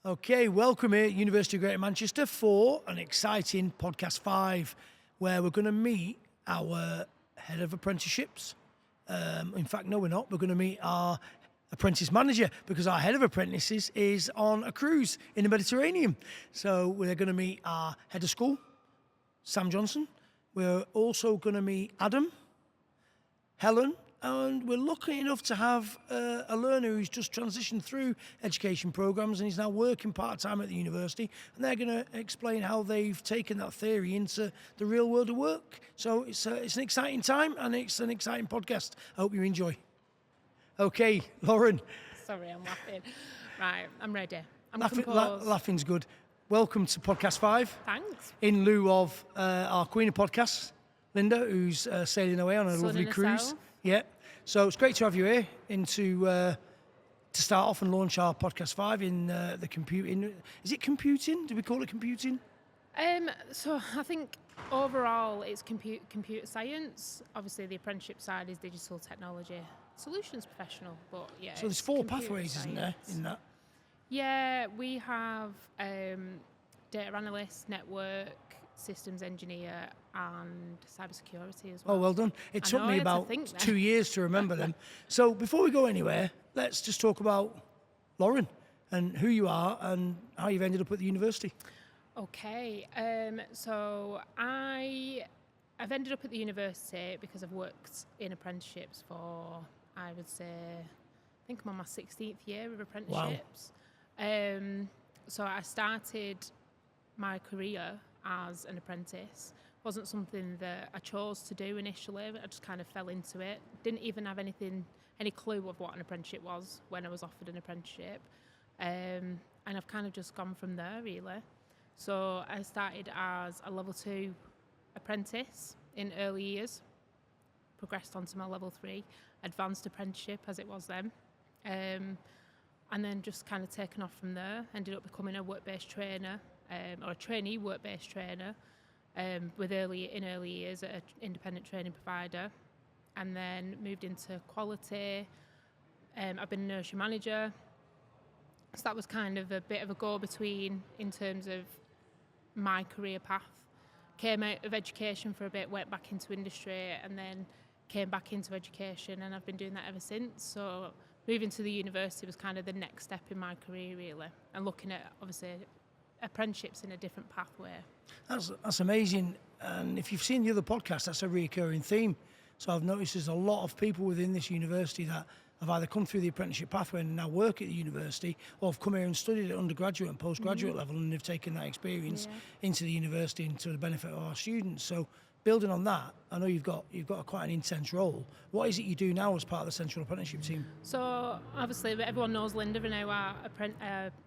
Okay, welcome here at University of Greater Manchester for an exciting podcast 5, where we're going to meet our head of apprenticeships. In fact, no, we're not. We're going to meet our apprentice manager because our head of apprentices is on a cruise in the Mediterranean. So we're going to meet our head of school, Sam Johnson. We're also going to meet Adam, Helen, and we're lucky enough to have a learner who's just transitioned through education programmes and he's now working part-time at the university, and they're going to explain how they've taken that theory into the real world of work. So it's an exciting time and it's an exciting podcast. I hope you enjoy. Okay, Lauren. Sorry, I'm laughing. Right, I'm ready. I'm Laughing's good. Welcome to podcast 5. Thanks. In lieu of our queen of podcasts, Linda, who's sailing away on a lovely cruise. Herself. Yeah. So it's great to have you here to start off and launch our podcast 5 in the computing. Is it computing? Do we call it computing? So I think overall it's computer science. Obviously the apprenticeship side is digital technology solutions professional, but yeah. So there's 4 pathways, isn't there, in that? Yeah, we have data analyst, network, systems engineer and cybersecurity as well. Oh, well done. It took me about 2 years to remember them. So before we go anywhere, let's just talk about Lauren and who you are and how you've ended up at the university. Okay, so I've ended up at the university because I've worked in apprenticeships for, I would say, I think I'm on my 16th year of apprenticeships. Wow. So I started my career as an apprentice. Wasn't something that I chose to do initially. I just kind of fell into it. Didn't even have any clue of what an apprenticeship was when I was offered an apprenticeship. And I've kind of just gone from there, really. So I started as a level 2 apprentice in early years, progressed onto my level 3 advanced apprenticeship as it was then. And then just kind of taken off from there, ended up becoming a work-based trainer, or a trainee work-based trainer in early years at an independent training provider, and then moved into quality. I've been a nursery manager, so that was kind of a bit of a go-between in terms of my career path. Came out of education for a bit, went back into industry, and then came back into education, and I've been doing that ever since. So moving to the university was kind of the next step in my career, really, and looking at, obviously, apprenticeships in a different pathway. That's amazing. And if you've seen the other podcasts, that's a recurring theme. So I've noticed there's a lot of people within this university that have either come through the apprenticeship pathway and now work at the university, or have come here and studied at undergraduate and postgraduate level, and they've taken that experience into the university and to the benefit of our students. So building on that, I know you've got quite an intense role. What is it you do now as part of the Central Apprenticeship team? So obviously everyone knows Linda and now our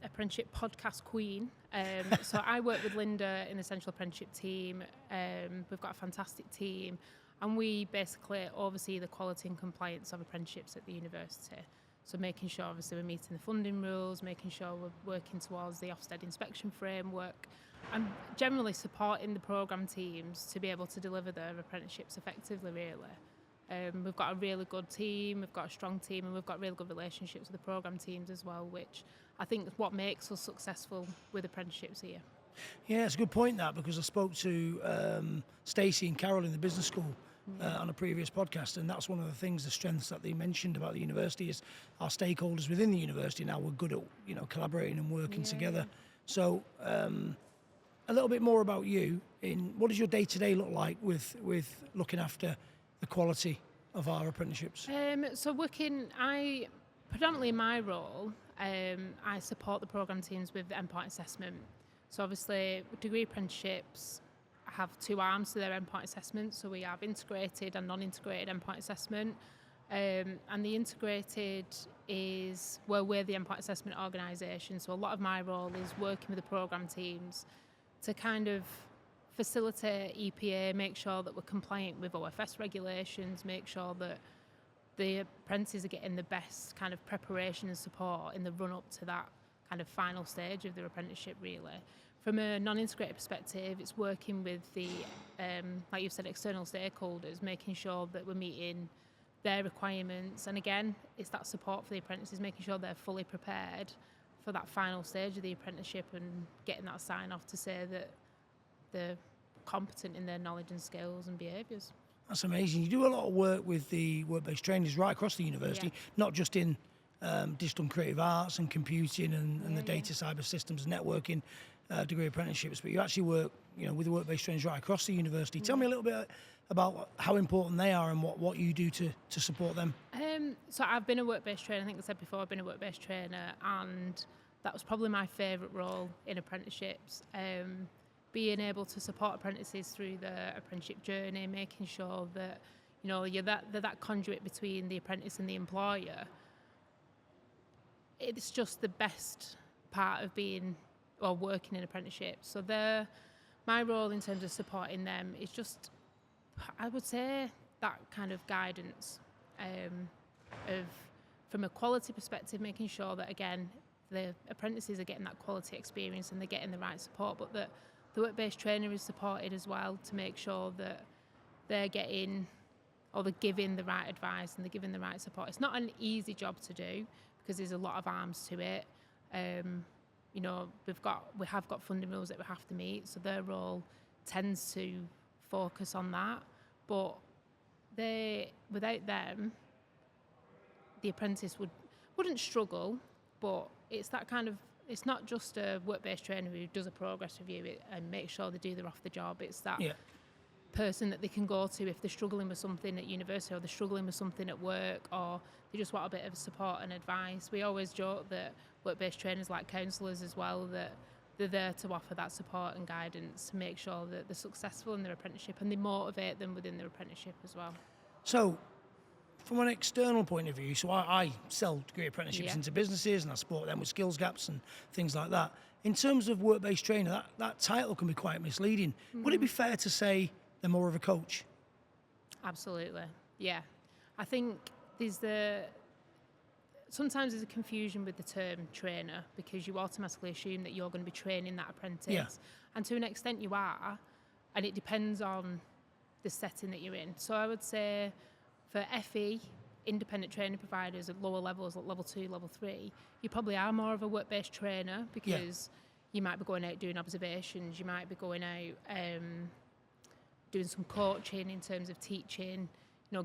apprenticeship podcast queen. So I work with Linda in the Central Apprenticeship team. We've got a fantastic team, and we basically oversee the quality and compliance of apprenticeships at the university. So making sure, obviously, we're meeting the funding rules, making sure we're working towards the Ofsted inspection framework, and generally supporting the programme teams to be able to deliver their apprenticeships effectively, really. We've got a really good team, we've got a strong team, and we've got really good relationships with the programme teams as well, which I think is what makes us successful with apprenticeships here. Yeah, it's a good point, that, because I spoke to Stacey and Carol in the business school on a previous podcast, and that's one of the things, the strengths that they mentioned about the university is our stakeholders within the university now we're good at collaborating and working together. So a little bit more about you. What does your day-to-day look like with looking after the quality of our apprenticeships? So predominantly in my role, I support the programme teams with endpoint assessment. So obviously Degree Apprenticeships have 2 arms to their endpoint assessment. So we have integrated and non-integrated endpoint assessment. And the integrated is where we're the endpoint assessment organisation. So a lot of my role is working with the programme teams to kind of facilitate EPA, make sure that we're compliant with OFS regulations, make sure that the apprentices are getting the best kind of preparation and support in the run-up to that kind of final stage of their apprenticeship, really. From a non-integrated perspective, it's working with the, like you've said, external stakeholders, making sure that we're meeting their requirements. And again, it's that support for the apprentices, making sure they're fully prepared for that final stage of the apprenticeship and getting that sign off to say that they're competent in their knowledge and skills and behaviours. That's amazing. You do a lot of work with the work-based trainers right across the university, not just in digital and creative arts and computing and the data cyber systems and networking degree apprenticeships, but you actually work, with the work-based trainers right across the university. Tell me a little bit about how important they are and what you do to support them. So I've been a work-based trainer. I think I said before, I've been a work-based trainer, and that was probably my favourite role in apprenticeships. Being able to support apprentices through the apprenticeship journey, making sure that they're that conduit between the apprentice and the employer. It's just the best part of being or working in apprenticeships. So my role in terms of supporting them is just, I would say, that kind of guidance of from a quality perspective, making sure that again the apprentices are getting that quality experience and they're getting the right support, but that the work-based trainer is supported as well to make sure that they're getting or they're giving the right advice and they're giving the right support. It's not an easy job to do because there's a lot of arms to it. We have got funding rules that we have to meet, so their role tends to focus on that. But without them, the apprentice wouldn't struggle, but it's that kind of. It's not just a work-based trainer who does a progress review and makes sure they do their off the job. It's that person that they can go to if they're struggling with something at university or they're struggling with something at work or they just want a bit of support and advice. We always joke that work-based trainers like counsellors as well, that they're there to offer that support and guidance to make sure that they're successful in their apprenticeship and they motivate them within their apprenticeship as well. So, from an external point of view, so I sell degree apprenticeships into businesses and I support them with skills gaps and things like that. In terms of work-based trainer, that title can be quite misleading. Would it be fair to say they're more of a coach? Absolutely, yeah. I think sometimes there's a confusion with the term trainer because you automatically assume that you're going to be training that apprentice. Yeah. And to an extent you are, and it depends on the setting that you're in. So I would say for FE, independent training providers at lower levels, like level 2, level 3, you probably are more of a work-based trainer because you might be going out doing observations, you might be going out doing some coaching in terms of teaching,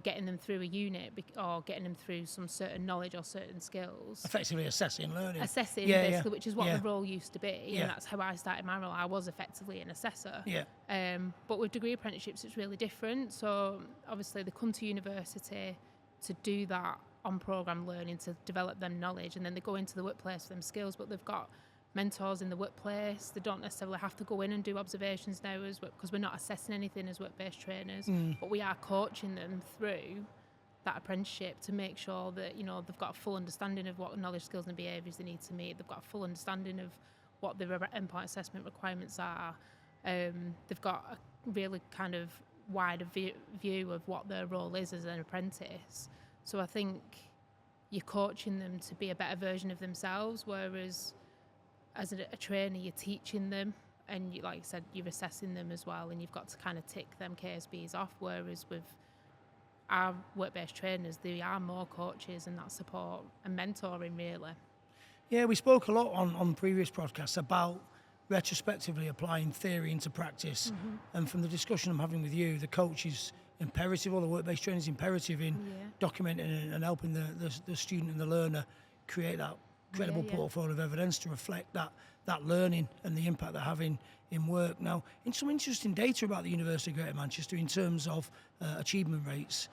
getting them through a unit or getting them through some certain knowledge or certain skills. Effectively assessing learning. Assessing, basically, which is what Yeah. the role used to be, and that's how I started my role. I was effectively an assessor. Yeah. But with degree apprenticeships, it's really different. So obviously they come to university to do that on-programme learning, to develop them knowledge, and then they go into the workplace for them skills, but they've got mentors in the workplace. They don't necessarily have to go in and do observations now because we're not assessing anything as work-based trainers, but we are coaching them through that apprenticeship to make sure that they've got a full understanding of what knowledge, skills and behaviours they need to meet. They've got a full understanding of what the endpoint assessment requirements are. They've got a really kind of wider view of what their role is as an apprentice. So I think you're coaching them to be a better version of themselves, whereas as a trainer, you're teaching them, and like I said, you're assessing them as well, and you've got to kind of tick them KSBs off. Whereas with our work-based trainers, they are more coaches and that support and mentoring, really. Yeah, we spoke a lot on previous podcasts about retrospectively applying theory into practice, and from the discussion I'm having with you, the coach is imperative, or the work-based trainer is imperative in documenting and helping the student and the learner create that credible portfolio of evidence to reflect that learning and the impact they're having in work. Now, in some interesting data about the University of Greater Manchester in terms of achievement rates,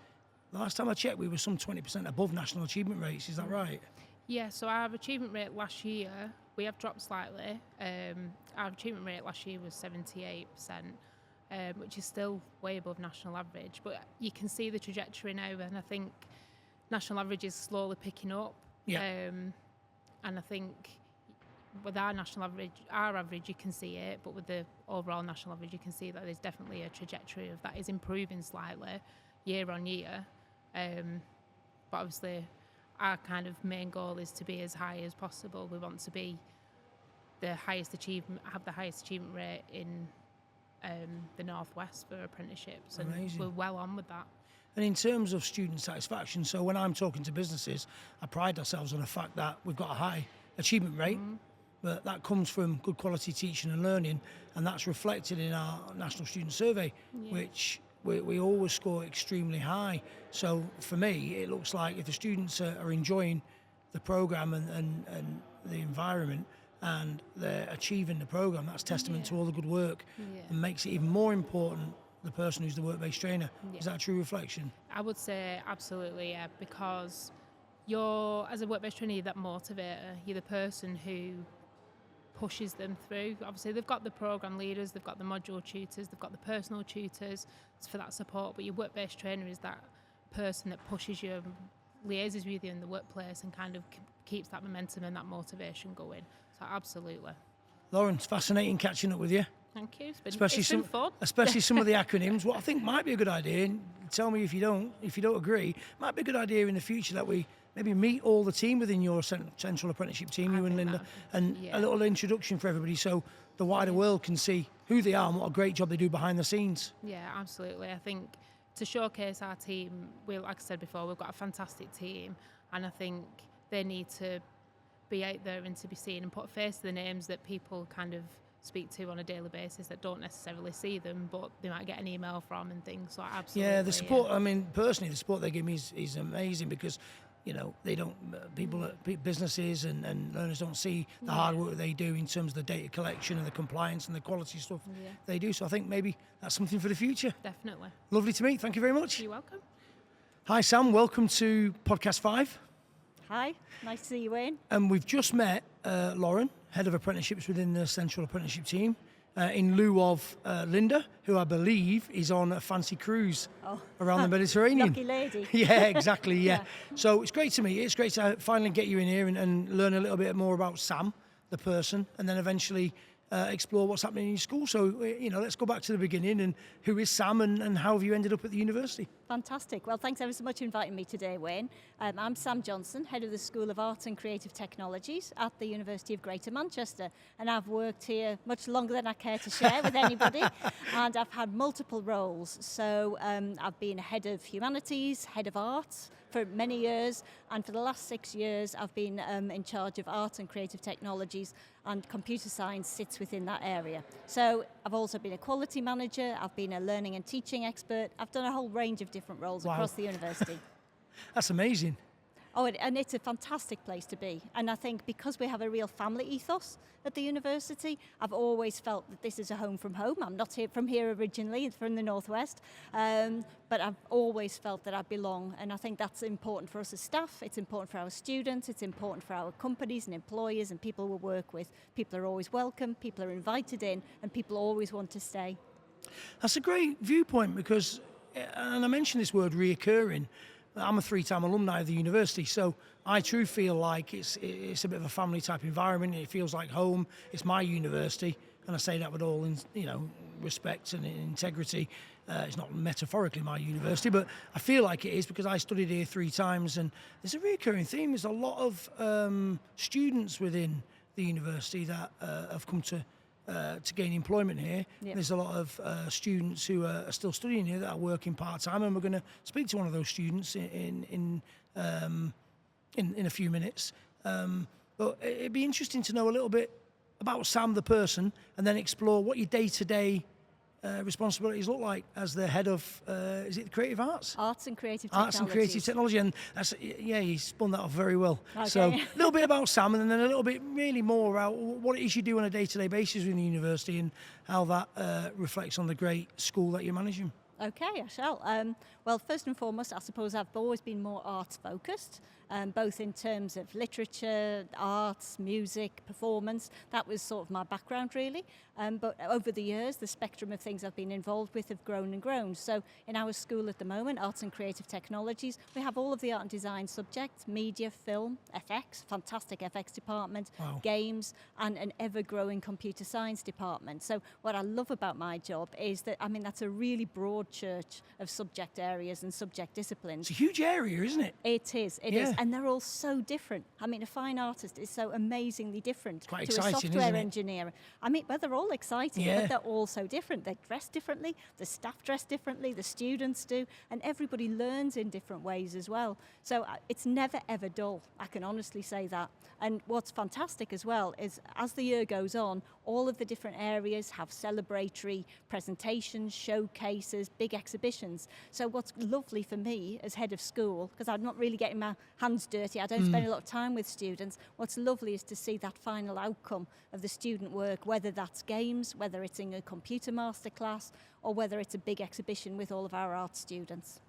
the last time I checked, we were some 20% above national achievement rates. Is that right? Yeah, so our achievement rate last year, we have dropped slightly. Our achievement rate last year was 78%, which is still way above national average. But you can see the trajectory now, and I think national average is slowly picking up. Yeah. And I think with our average, you can see it, but with the overall national average, you can see that there's definitely a trajectory of that is improving slightly year on year. But obviously, our kind of main goal is to be as high as possible. We want to be have the highest achievement rate in the Northwest for apprenticeships, and Amazing. We're well on with that. And in terms of student satisfaction, so when I'm talking to businesses, I pride ourselves on the fact that we've got a high achievement rate, but that comes from good quality teaching and learning, and that's reflected in our National Student Survey, which we always score extremely high. So for me, it looks like if the students are enjoying the programme and the environment and they're achieving the programme, that's testament to all the good work and makes it even more important, the person who's the work-based trainer. Is that a true reflection? I would say absolutely, yeah, because you're, as a work-based trainer, you're that motivator. You're the person who pushes them through. Obviously, they've got the programme leaders, they've got the module tutors, they've got the personal tutors for that support, but your work-based trainer is that person that pushes you, liaises with you in the workplace and kind of keeps that momentum and that motivation going. So absolutely. Lauren, it's fascinating catching up with you. Thank you. It's been fun. Especially some of the acronyms. What I think might be a good idea, and tell me if you don't agree, might be a good idea in the future that we maybe meet all the team within your central apprenticeship team, you and Linda, and a little introduction for everybody so the wider world can see who they are and what a great job they do behind the scenes. Yeah, absolutely. I think to showcase our team, like I said before, we've got a fantastic team, and I think they need to be out there and to be seen and put a face to the names that people kind of speak to on a daily basis that don't necessarily see them, but they might get an email from and things. So absolutely. Yeah, the support. I mean, personally, the support they give me is amazing because, you know, they don't businesses and learners don't see the hard work they do in terms of the data collection and the compliance and the quality stuff they do. So I think maybe that's something for the future. Definitely. Lovely to meet. Thank you very much. You're welcome. Hi, Sam. Welcome to Podcast 5. Hi, nice to see you, Wayne. And we've just met Lauren, Head of Apprenticeships within the Central Apprenticeship team, in lieu of Linda, who I believe is on a fancy cruise around the Mediterranean. Lucky lady. Yeah, exactly, yeah. So it's great to meet you. It's great to finally get you in here and learn a little bit more about Sam, the person, and then eventually explore what's happening in your school. So, you know, let's go back to the beginning and who is Sam and how have you ended up at the university? Fantastic. Well, thanks ever so much for inviting me today, Wayne. I'm Sam Johnson, Head of the School of Arts and Creative Technologies at the University of Greater Manchester. And I've worked here much longer than I care to share with anybody. And I've had multiple roles. So I've been Head of Humanities, Head of Arts for many years. And for the last 6 years, I've been in charge of Arts and Creative Technologies, and computer science sits within that area. So I've also been a quality manager, I've been a learning and teaching expert, I've done a whole range of different roles across the university. That's amazing. Oh, and it's a fantastic place to be. And I think because we have a real family ethos at the university, I've always felt that this is a home from home. I'm not from here originally, from the Northwest, but I've always felt that I belong. And I think that's important for us as staff, it's important for our students, it's important for our companies and employers and people we work with. People are always welcome, people are invited in, and people always want to stay. That's a great viewpoint because, and I mentioned this word reoccurring, I'm a 3-time alumni of the university, so I too feel like it's a bit of a family type environment. It feels like home. It's my university, and I say that with all respect and integrity. It's not metaphorically my university, but I feel like it is because I studied here 3 times, and there's a recurring theme. There's a lot of students within the university that have come to gain employment here. Yep. There's a lot of students who are still studying here that are working part-time, and we're going to speak to one of those students in a few minutes. But it'd be interesting to know a little bit about Sam the person, and then explore what your day-to-day responsibilities look like as the head of, is it creative arts? Arts and creative technology. Arts and creative technology, and that's, you spun that off very well. Okay. So a little bit about Sam, and then a little bit really more about what it is you do on a day-to-day basis in the university and how that reflects on the great school that you're managing. Okay, I shall. Well, first and foremost, I suppose I've always been more arts-focused, both in terms of literature, arts, music, performance. That was sort of my background, really. But over the years, the spectrum of things I've been involved with have grown and grown. So in our school at the moment, Arts and Creative Technologies, we have all of the art and design subjects, media, film, FX, fantastic FX department, games, and an ever-growing computer science department. So what I love about my job is that, that's a really broad church of subject areas and subject disciplines. It's a huge area, isn't it? It is. And they're all so different. I mean, a fine artist is so amazingly different Quite to a exciting, software isn't it? engineer. I mean, well, they're all exciting, Yeah. but they're all so different. They dress differently, the staff dress differently, the students do, and everybody learns in different ways as well. So it's never, ever dull. I can honestly say that. And what's fantastic as well is as the year goes on, all of the different areas have celebratory presentations, showcases, big exhibitions. So what's lovely for me as head of school, because I'm not really getting my hands dirty, I don't spend a lot of time with students, what's lovely is to see that final outcome of the student work, whether that's games, whether it's in a computer masterclass, or whether it's a big exhibition with all of our art students.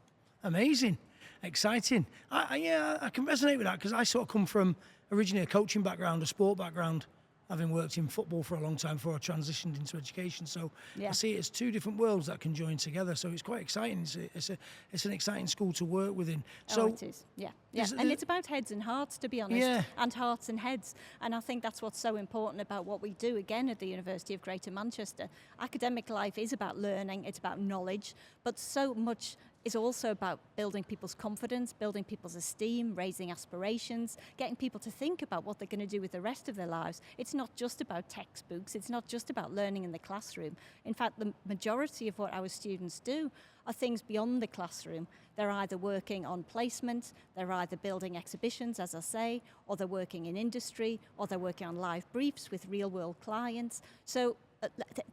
Amazing, exciting. I can resonate with that because I sort of come from originally a coaching background, a sport background, having worked in football for a long time before I transitioned into education. So Yeah. I see it as two different worlds that can join together. So it's quite exciting. It's an exciting school to work within. So It is, yeah. there's- And it's about heads and hearts, to be honest, Yeah. and hearts and heads. And I think that's what's so important about what we do, again, at the University of Greater Manchester. Academic life is about learning, it's about knowledge, but so much is also about building people's confidence, building people's esteem, raising aspirations, getting people to think about what they're going to do with the rest of their lives. It's not just about textbooks, it's not just about learning in the classroom. In fact, the majority of what our students do are things beyond the classroom. They're either working on placement, they're either building exhibitions, as I say, or they're working in industry, or they're working on live briefs with real-world clients. So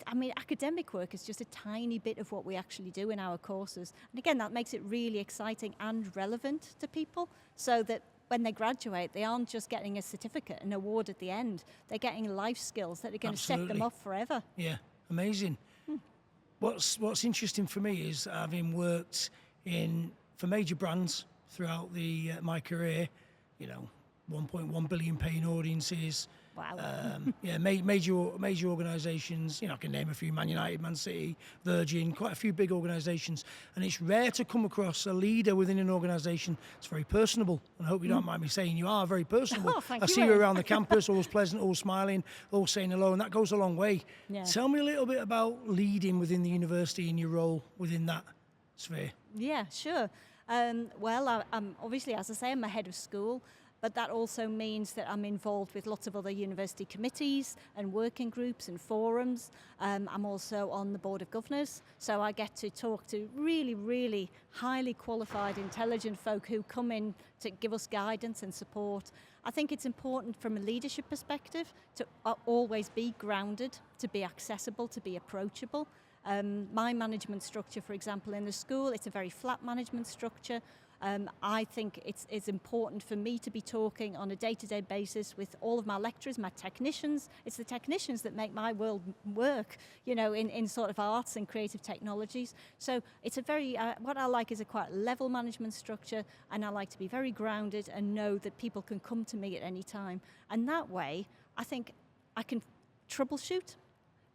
I mean, academic work is just a tiny bit of what we actually do in our courses. And again, that makes it really exciting and relevant to people so that when they graduate, they aren't just getting a certificate, an award at the end. They're getting life skills that are going to set them Absolutely. up forever. yeah, amazing. What's interesting for me is having worked for major brands throughout my career, 1.1 billion paying audiences. Wow. Major organisations. I can name a few: Man United, Man City, Virgin, quite a few big organisations. And it's rare to come across a leader within an organisation that's very personable. And I hope you don't mind me saying you are very personable. Oh, thank I you, see you Wayne. around the campus, always pleasant, always smiling, always saying hello, and that goes a long way. Yeah. Tell me a little bit about leading within the university and your role within that sphere. Yeah, sure. I'm obviously, as I say, I'm a head of school, but that also means that I'm involved with lots of other university committees and working groups and forums. I'm also on the Board of Governors, so I get to talk to really, really highly qualified, intelligent folk who come in to give us guidance and support. I think it's important from a leadership perspective to always be grounded, to be accessible, to be approachable. My management structure, for example, in the school, it's a very flat management structure. I think it's important for me to be talking on a day-to-day basis with all of my lecturers, my technicians. It's the technicians that make my world work, in sort of arts and creative technologies. So it's a very, what I like is a quite level management structure, and I like to be very grounded and know that people can come to me at any time. And that way, I think I can troubleshoot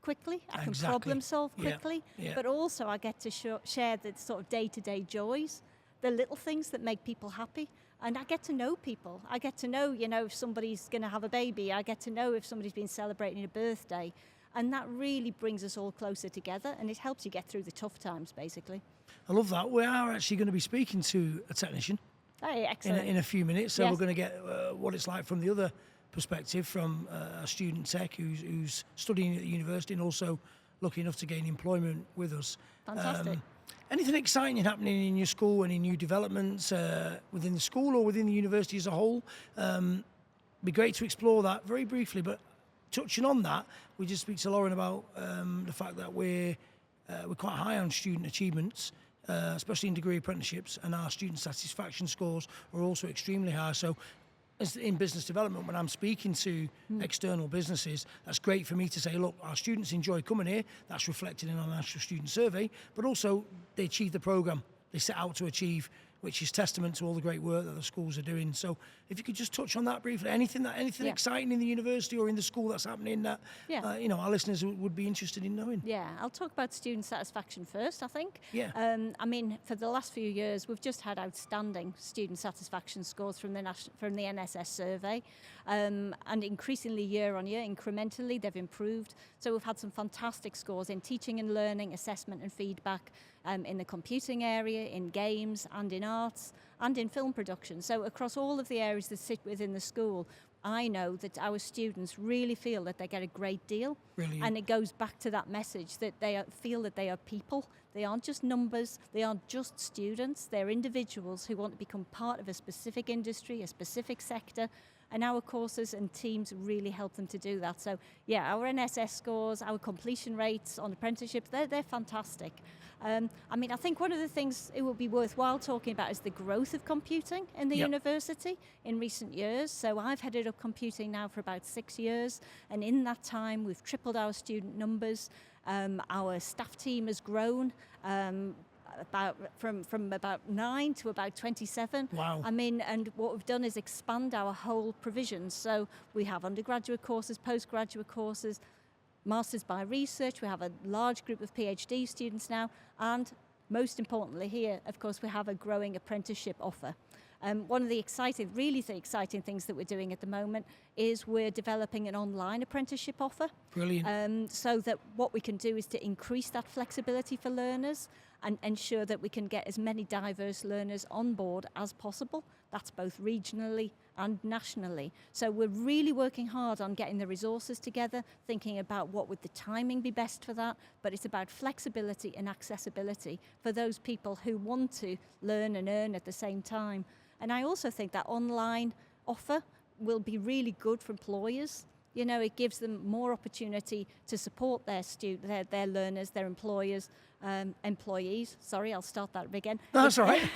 quickly, I can Exactly. problem solve Yeah, quickly, yeah. but also I get to share the sort of day-to-day joys, the little things that make people happy. And I get to know people. I get to know, if somebody's going to have a baby. I get to know if somebody's been celebrating a birthday. And that really brings us all closer together, and it helps you get through the tough times, basically. I love that. We are actually going to be speaking to a technician Hey, excellent. in a few minutes, so Yes. we're going to get what it's like from the other perspective, from a student tech who's studying at the university and also lucky enough to gain employment with us. Fantastic. Anything exciting happening in your school? Any new developments within the school or within the university as a whole? Be great to explore that very briefly. But touching on that, we just speak to Lauren about the fact that we're quite high on student achievements, especially in degree apprenticeships, and our student satisfaction scores are also extremely high. So as in business development, when I'm speaking to external businesses, that's great for me to say, look, our students enjoy coming here. That's reflected in our national student survey, but also they achieve the programme they set out to achieve, which is testament to all the great work that the schools are doing. So if you could just touch on that briefly, anything Yeah. exciting in the university or in the school that's happening that Yeah. Our listeners would be interested in knowing. Yeah, I'll talk about student satisfaction first, I think. Yeah. For the last few years, we've just had outstanding student satisfaction scores from the NSS survey. and increasingly year on year, incrementally, they've improved. So we've had some fantastic scores in teaching and learning, assessment and feedback, in the computing area, in games and in arts and in film production. So across all of the areas that sit within the school, I know that our students really feel that they get a great deal. Brilliant. And it goes back to that message that feel that they are people. They aren't just numbers, they aren't just students, they're individuals who want to become part of a specific industry, a specific sector, and our courses and teams really help them to do that. So yeah, our NSS scores, our completion rates on apprenticeships, they're fantastic. I think one of the things it would be worthwhile talking about is the growth of computing in the university in recent years. So I've headed up computing now for about 6 years, and in that time we've tripled our student numbers. Our staff team has grown from about 9 to about 27. Wow. And what we've done is expand our whole provisions. So we have undergraduate courses, postgraduate courses, Masters by Research. We have a large group of PhD students now, and most importantly here, of course, we have a growing apprenticeship offer. One of the really exciting things that we're doing at the moment is we're developing an online apprenticeship offer. Brilliant. So that what we can do is to increase that flexibility for learners and ensure that we can get as many diverse learners on board as possible. That's both regionally and nationally. So we're really working hard on getting the resources together, thinking about what would the timing be best for that, but it's about flexibility and accessibility for those people who want to learn and earn at the same time. And I also think that online offer will be really good for employers. You know, it gives them more opportunity to support their learners, their employees, employees. Sorry, I'll start that again. That's all right.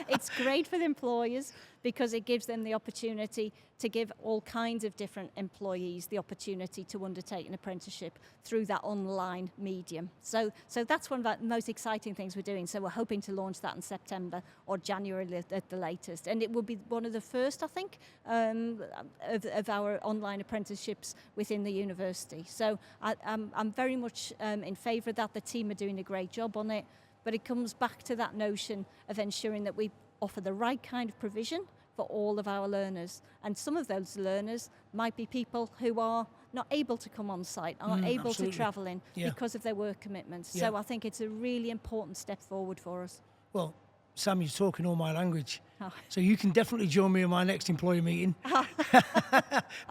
It's great for the employers because it gives them the opportunity to give all kinds of different employees the opportunity to undertake an apprenticeship through that online medium. So that's one of the most exciting things we're doing. So we're hoping to launch that in September or January at the latest. And it will be one of the first, I think, of our online apprenticeships within the university. So I'm very much in favour of that. The team are doing a great job on it. But it comes back to that notion of ensuring that we offer the right kind of provision for all of our learners. And some of those learners might be people who are not able to come on site, aren't able absolutely. to travel in Yeah. because of their work commitments. Yeah. So I think it's a really important step forward for us. Well, Sam, you're talking all my language. Oh. So you can definitely join me in my next employee meeting.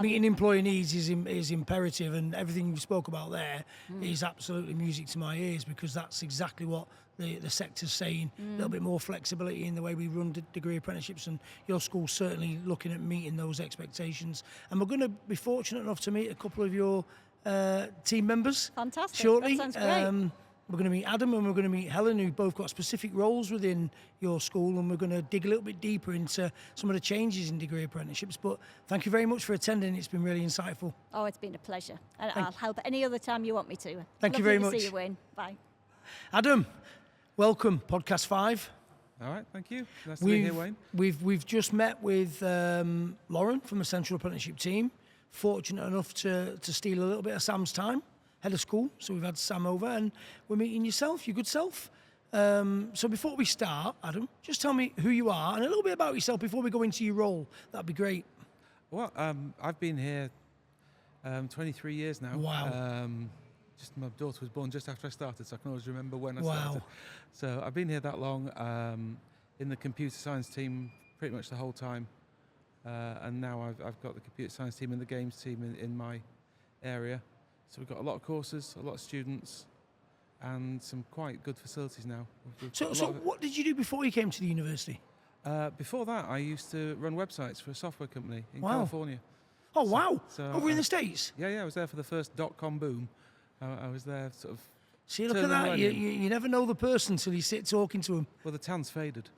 Meeting employee needs is imperative, and everything you spoke about there is absolutely music to my ears, because that's exactly what the sector's saying. A little bit more flexibility in the way we run degree apprenticeships, and your school's certainly looking at meeting those expectations. And we're going to be fortunate enough to meet a couple of your team members Fantastic. shortly. That sounds great. We're going to meet Adam and we're going to meet Helen, who've both got specific roles within your school, and we're going to dig a little bit deeper into some of the changes in degree apprenticeships. But thank you very much for attending. It's been really insightful. Oh, it's been a pleasure. And I'll help any other time you want me to. Thank you Lovely very to much. see you, Wayne. Bye. Adam, welcome, Podcast 5. All right, thank you. Nice to be here, Wayne. We've just met with Lauren from the Central Apprenticeship team. Fortunate enough to steal a little bit of Sam's time, head of school. So we've had Sam over, and we're meeting yourself, your good self. So before we start, Adam, just tell me who you are and a little bit about yourself before we go into your role. That'd be great. Well, I've been here 23 years now. Wow. Just my daughter was born just after I started, so I can always remember when I Wow. started. So I've been here that long, in the computer science team pretty much the whole time. And now I've got the computer science team and the games team in my area. So we've got a lot of courses, a lot of students, and some quite good facilities now. So what did you do before you came to the university? Before that, I used to run websites for a software company in Wow. California. Oh, wow. So, Over in the States? Yeah, I was there for the first .com boom. I was there sort of... See, look at turning that. millennium. You never know the person till you sit talking to them. Well, the tan's faded.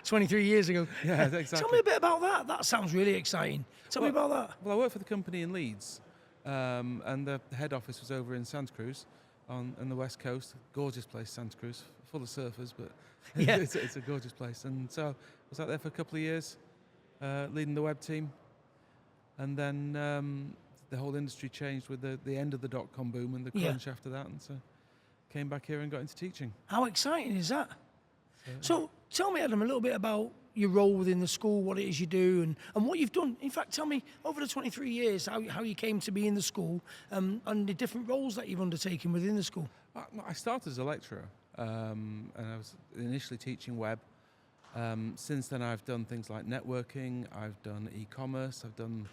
23 years ago. Yeah, exactly. Tell me a bit about that. That sounds really exciting. Tell me about that. Well, I worked for the company in Leeds, and the head office was over in Santa Cruz on the west coast. Gorgeous place, Santa Cruz, full of surfers, but Yeah. it's a gorgeous place. And so I was out there for a couple of years, leading the web team. And then the whole industry changed with the end of the .com boom and the crunch after that. And so came back here and got into teaching. How exciting is that? So tell me, Adam, a little bit about your role within the school, what it is you do, and what you've done. In fact, tell me, over the 23 years, how you came to be in the school, and the different roles that you've undertaken within the school. I started as a lecturer, and I was initially teaching web. Since then, I've done things like networking, I've done e-commerce, I've done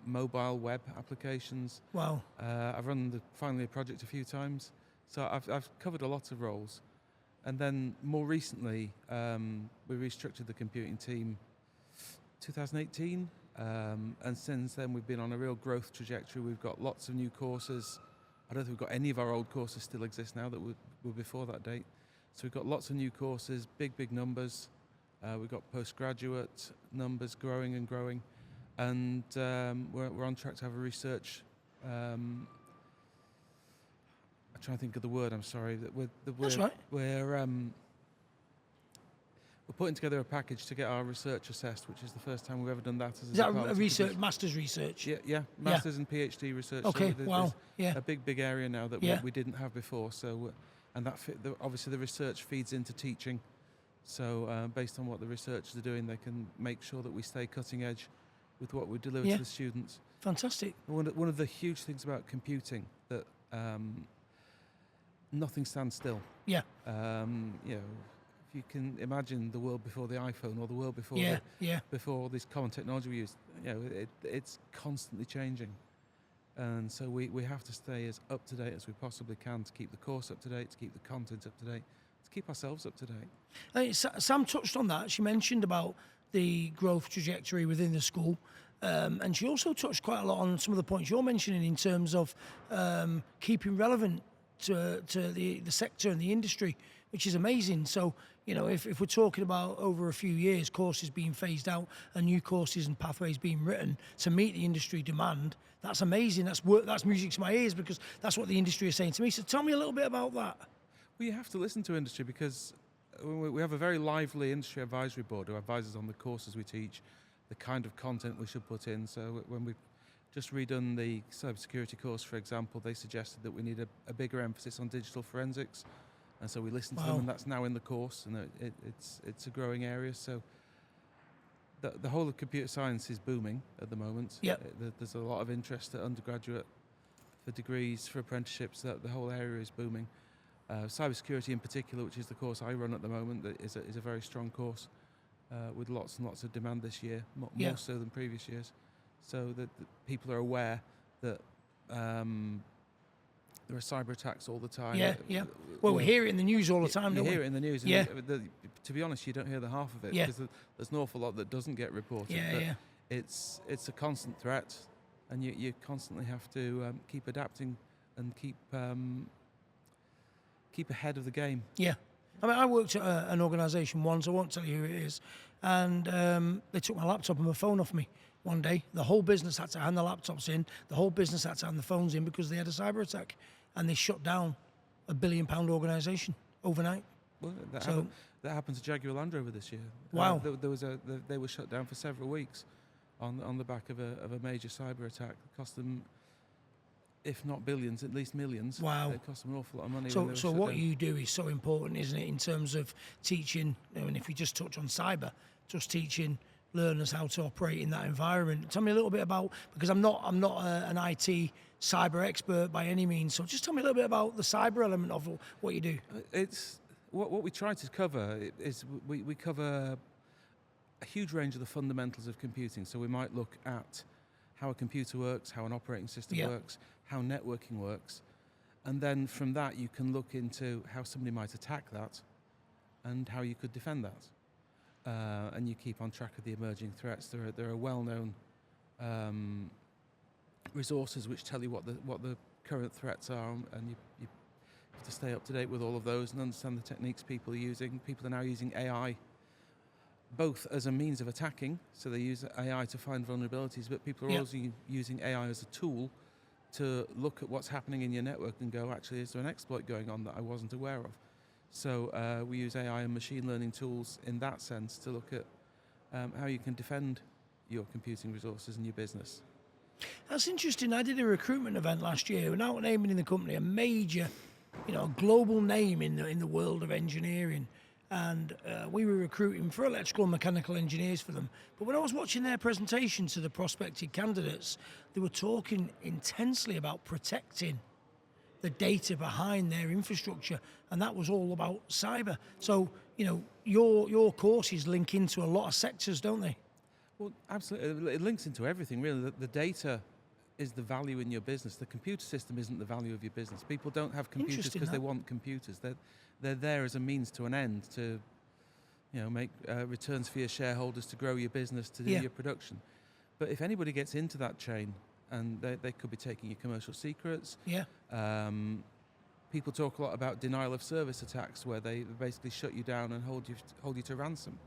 mobile web applications. Wow. I've run the Finally a project a few times, so I've covered a lot of roles. And then more recently, we restructured the computing team 2018, and since then we've been on a real growth trajectory. We've got lots of new courses. I don't think we've got any of our old courses still exist now that were before that date. So we've got lots of new courses, big numbers. We've got postgraduate numbers growing and growing, and we're on track to have a research. I'm trying to think of the word. I'm sorry. That's right. We're putting together a package to get our research assessed, which is the first time we've ever done that. Is that a research, master's research? Yeah, master's and PhD research. Okay, So wow. Yeah. a big area now that we didn't have before. So, and that obviously the research feeds into teaching. So based on what the researchers are doing, they can make sure that we stay cutting edge with what we deliver to the students. Fantastic. One of the huge things about computing that nothing stands still. Yeah. You know, if you can imagine the world before the iPhone or the world before before all this common technology we use, you know, it's constantly changing, and so we have to stay as up to date as we possibly can to keep the course up to date, to keep the content up to date, to keep ourselves up to date. Sam touched on that. She mentioned about the growth trajectory within the school. And she also touched quite a lot on some of the points you're mentioning in terms of keeping relevant to the sector and the industry, which is amazing. So, you know, if we're talking about over a few years, courses being phased out and new courses and pathways being written to meet the industry demand, that's amazing. That's music to my ears, because that's what the industry is saying to me. So tell me a little bit about that. Well, you have to listen to industry, because we have a very lively industry advisory board who advises on the courses we teach, the kind of content we should put in. So when we've just redone the cybersecurity course, for example, they suggested that we need a bigger emphasis on digital forensics, and so we listened to them, and that's now in the course, and it's a growing area. So the whole of computer science is booming at the moment. Yep. There's a lot of interest at undergraduate, for degrees, for apprenticeships. That the whole area is booming. Cybersecurity in particular, which is the course I run at the moment, is a very strong course. With lots and lots of demand this year, more so than previous years. So that people are aware that there are cyber attacks all the time. Yeah. Well, we hear it in the news all the time, don't we? You hear it in the news. And to be honest, you don't hear the half of it, because there's an awful lot that doesn't get reported. It's a constant threat, and you constantly have to keep adapting and keep ahead of the game. Yeah. I mean, I worked at an organisation once, I won't tell you who it is, and they took my laptop and my phone off me one day. The whole business had to hand the laptops in, the whole business had to hand the phones in, because they had a cyber attack, and they shut down a £1 billion organisation overnight. Well, that happened to Jaguar Land Rover this year. Wow. They were shut down for several weeks on the back of a major cyber attack. It cost them, if not billions, at least millions. Wow. It cost them an awful lot of money. So what you do is so important, isn't it, in terms of teaching, and if we just touch on cyber, just teaching learners how to operate in that environment. Tell me a little bit about, because I'm not an IT cyber expert by any means, so just tell me a little bit about the cyber element of what you do. It's what we try to cover is we cover a huge range of the fundamentals of computing. So we might look at how a computer works, how an operating system works, how networking works, and then from that you can look into how somebody might attack that and how you could defend that. And you keep on track of the emerging threats. There are well-known resources which tell you what the current threats are, and you have to stay up to date with all of those and understand the techniques people are using. People are now using AI both as a means of attacking, so they use AI to find vulnerabilities, but people are also using AI as a tool to look at what's happening in your network and go, actually, is there an exploit going on that I wasn't aware of? So we use AI and machine learning tools in that sense to look at how you can defend your computing resources and your business. That's interesting. I did a recruitment event last year, without naming in the company, a major, global name in the world of engineering. and we were recruiting for electrical and mechanical engineers for them. But when I was watching their presentation to the prospective candidates, they were talking intensely about protecting the data behind their infrastructure, and that was all about cyber. So, you know, your courses link into a lot of sectors, don't they? Well, absolutely. It links into everything, really. The data is the value in your business. The computer system isn't the value of your business. People don't have computers Interesting, because they that. want computers. They're there as a means to an end to, you know, make returns for your shareholders, to grow your business, to do Yeah. your production. But if anybody gets into that chain, and they could be taking your commercial secrets. Yeah. People talk a lot about denial of service attacks, where they basically shut you down and hold you to ransom.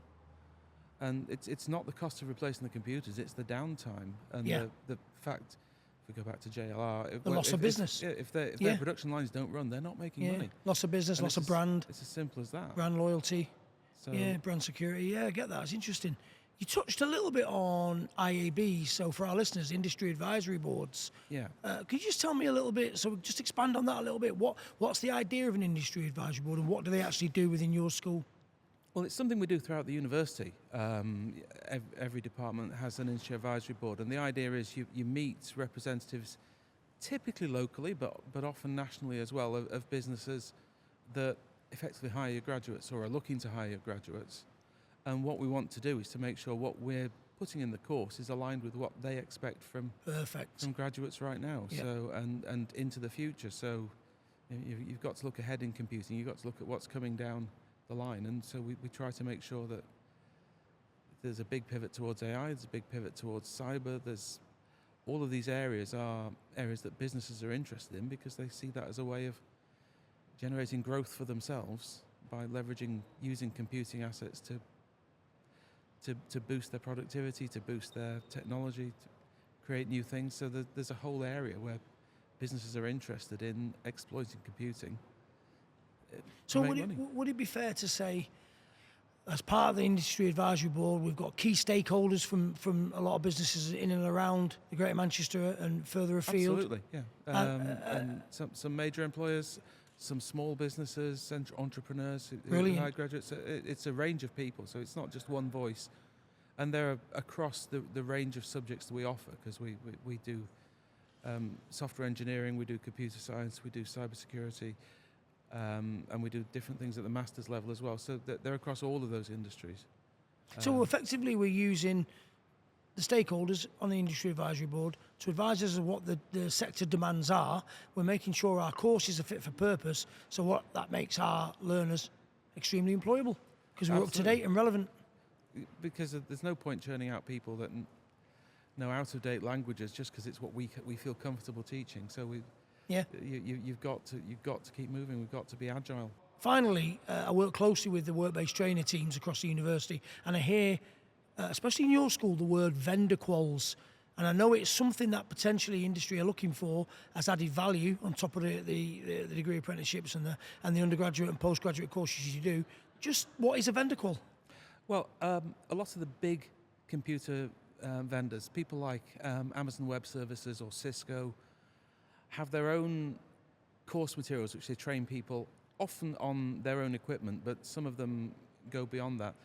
And it's not the cost of replacing the computers; it's the downtime and Yeah. the fact. If we go back to JLR, The loss of business. If their Yeah. production lines don't run, they're not making Yeah. money. Loss of business, And loss of it's brand, It's as simple as that. brand loyalty. So Yeah, brand security. Yeah, I get that. It's interesting. You touched a little bit on IAB, so for our listeners, industry advisory boards. yeah. Could you just tell me a little bit, so just expand on that a little bit, what's the idea of an industry advisory board and what do they actually do within your school? Well, it's something we do throughout the university. Every department has an industry advisory board, and the idea is you meet representatives, typically locally, but often nationally as well, of businesses that effectively hire your graduates or are looking to hire your graduates. And what we want to do is to make sure what we're putting in the course is aligned with what they expect from Perfect. graduates right now. Yeah. So and into the future. So you've got to look ahead in computing. You've got to look at what's coming down the line. And so we try to make sure that there's a big pivot towards AI. There's a big pivot towards cyber. There's all of these areas are areas that businesses are interested in because they see that as a way of generating growth for themselves by using computing assets to boost their productivity, to boost their technology, to create new things. So there's a whole area where businesses are interested in exploiting computing. So to make money. would it be fair to say, as part of the industry advisory board, we've got key stakeholders from a lot of businesses in and around the Greater Manchester and further afield? Absolutely, yeah. And some major employers, some small businesses, entrepreneurs who Brilliant. hire graduates. It's a range of people, so it's not just one voice. And they're across the range of subjects that we offer, because we do software engineering, we do computer science, we do cybersecurity, and we do different things at the master's level as well. So they're across all of those industries. So effectively, we're using the stakeholders on the industry advisory board to advise us of what the sector demands are. We're making sure our courses are fit for purpose, so what that makes our learners extremely employable because we're up to Absolutely. date and relevant. Because there's no point churning out people that know out-of-date languages just because it's what we feel comfortable teaching. So Yeah. you've got to keep moving. We've got to be agile. Finally, I work closely with the work-based trainer teams across the university, and I hear, especially in your school, the word vendor quals. And I know it's something that potentially industry are looking for as added value on top of the degree apprenticeships and the undergraduate and postgraduate courses you do. Just what is a vendor qual? Well, a lot of the big computer vendors, people like Amazon Web Services or Cisco, have their own course materials which they train people often on their own equipment, but some of them go beyond that.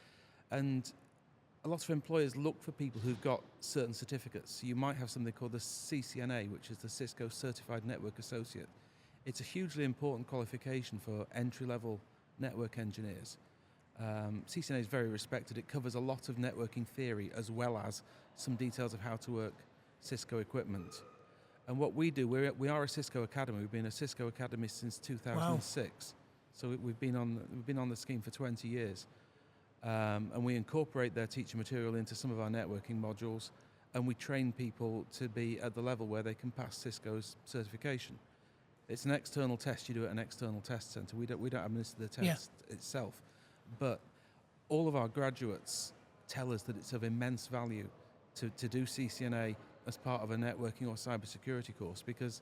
And a lot of employers look for people who've got certain certificates. So you might have something called the CCNA, which is the Cisco Certified Network Associate. It's a hugely important qualification for entry-level network engineers. CCNA is very respected. It covers a lot of networking theory as well as some details of how to work Cisco equipment. And what we do, we are a Cisco Academy. We've been a Cisco Academy since 2006. So we've been on the scheme for 20 years. And we incorporate their teacher material into some of our networking modules, and we train people to be at the level where they can pass Cisco's certification. It's an external test you do at an external test centre. We don't administer the test itself. But all of our graduates tell us that it's of immense value to do CCNA as part of a networking or cybersecurity course, because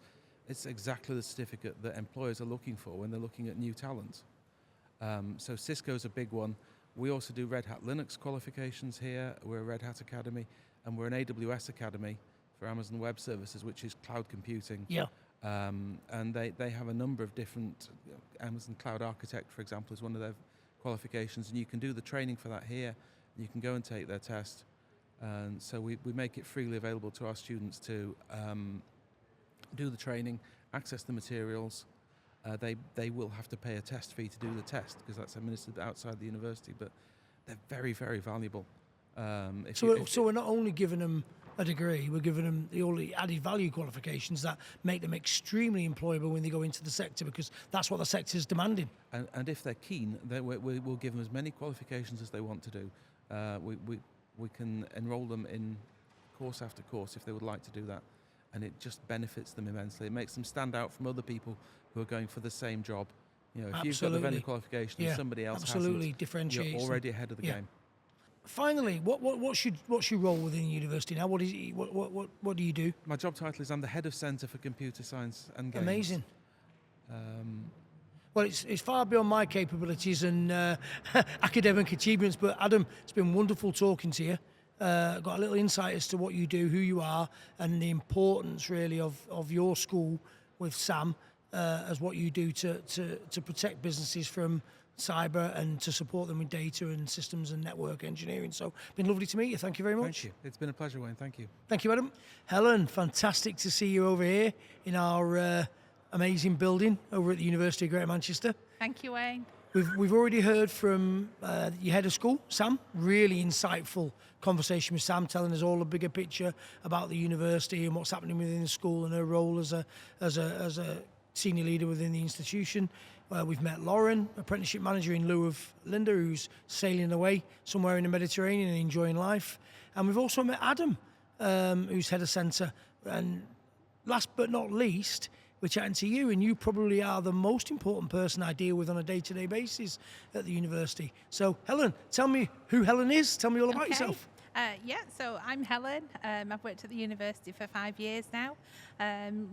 it's exactly the certificate that employers are looking for when they're looking at new talent. So Cisco's a big one. We also do Red Hat Linux qualifications here. We're a Red Hat Academy, and we're an AWS Academy for Amazon Web Services, which is cloud computing. Yeah. And they have a number of different, Amazon Cloud Architect, for example, is one of their qualifications, and you can do the training for that here. You can go and take their test, and so we make it freely available to our students to do the training, access the materials. They will have to pay a test fee to do the test because that's administered outside the university, but they're very, very valuable. So we're not only giving them a degree, we're giving them the only added value qualifications that make them extremely employable when they go into the sector, because that's what the sector is demanding. And if they're keen, we'll give them as many qualifications as they want to do. We can enrol them in course after course if they would like to do that, and it just benefits them immensely. It makes them stand out from other people who are going for the same job. You know, if you've got the vendor qualification and somebody else hasn't, differentiates you're already ahead of the game. Finally, what's your role within the university now? What do you do? My job title is I'm the head of Centre for Computer Science and Games. Amazing. Well, it's far beyond my capabilities and academic achievements, but Adam, it's been wonderful talking to you. Got a little insight as to what you do, who you are, and the importance really of your school with Sam as what you do to protect businesses from cyber and to support them with data and systems and network engineering. So it's been lovely to meet you. Thank you very much. Thank you. It's been a pleasure, Wayne. Thank you. Thank you, Adam. Helen, fantastic to see you over here in our amazing building over at the University of Greater Manchester. Thank you, Wayne. We've already heard from your head of school, Sam. Really insightful conversation with Sam, telling us all the bigger picture about the university and what's happening within the school and her role as a senior leader within the institution. We've met Lauren, apprenticeship manager, in lieu of Linda, who's sailing away somewhere in the Mediterranean and enjoying life. And we've also met Adam, who's head of centre. And last but not least, we're chatting to you, and you probably are the most important person I deal with on a day-to-day basis at the university. So, Helen, tell me who Helen is. Tell me all about yourself. So I'm Helen. I've worked at the university for 5 years now.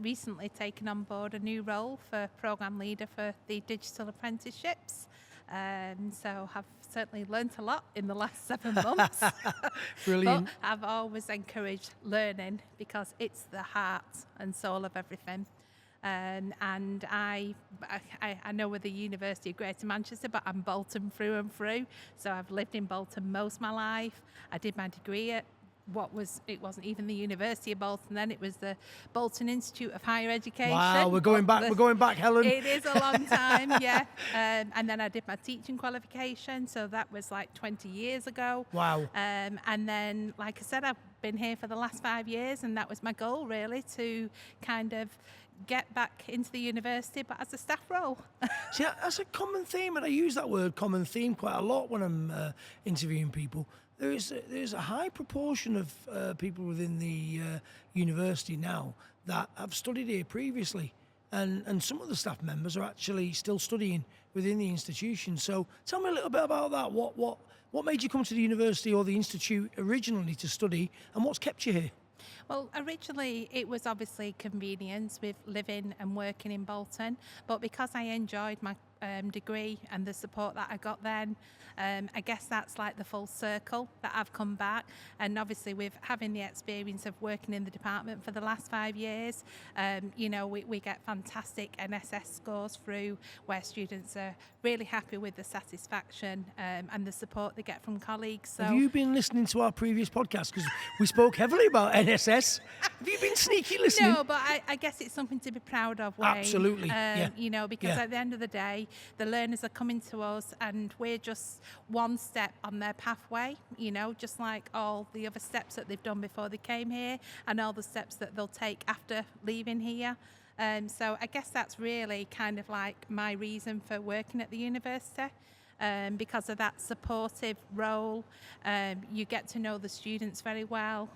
Recently taken on board a new role for programme leader for the digital apprenticeships. So I've certainly learnt a lot in the last 7 months. Brilliant. But I've always encouraged learning because it's the heart and soul of everything. And I know we're the University of Greater Manchester, but I'm Bolton through and through. So I've lived in Bolton most of my life. I did my degree at it wasn't even the University of Bolton then, it was the Bolton Institute of Higher Education. Wow, we're going back, Helen. It is a long time, yeah. And then I did my teaching qualification, so that was like 20 years ago. Wow. And then, like I said, I've been here for the last 5 years, and that was my goal, really, to kind of get back into the university, but as a staff role. See, that's a common theme, and I use that word common theme quite a lot when I'm interviewing people. There's a high proportion of people within the university now that have studied here previously, and some of the staff members are actually still studying within the institution. So tell me a little bit about that. What made you come to the university or the institute originally to study, and what's kept you here? Well, originally it was obviously convenience with living and working in Bolton, but because I enjoyed my degree and the support that I got then, I guess that's like the full circle that I've come back. And obviously with having the experience of working in the department for the last 5 years, we get fantastic NSS scores through where students are really happy with the satisfaction and the support they get from colleagues. So, have you been listening to our previous podcast? Because we spoke heavily about NSS. Have you been sneaky listening? No, but I guess it's something to be proud of, Wayne. Absolutely, because at the end of the day, the learners are coming to us and we're just one step on their pathway, just like all the other steps that they've done before they came here and all the steps that they'll take after leaving here. So I guess that's really kind of like my reason for working at the university. Because of that supportive role, you get to know the students very well,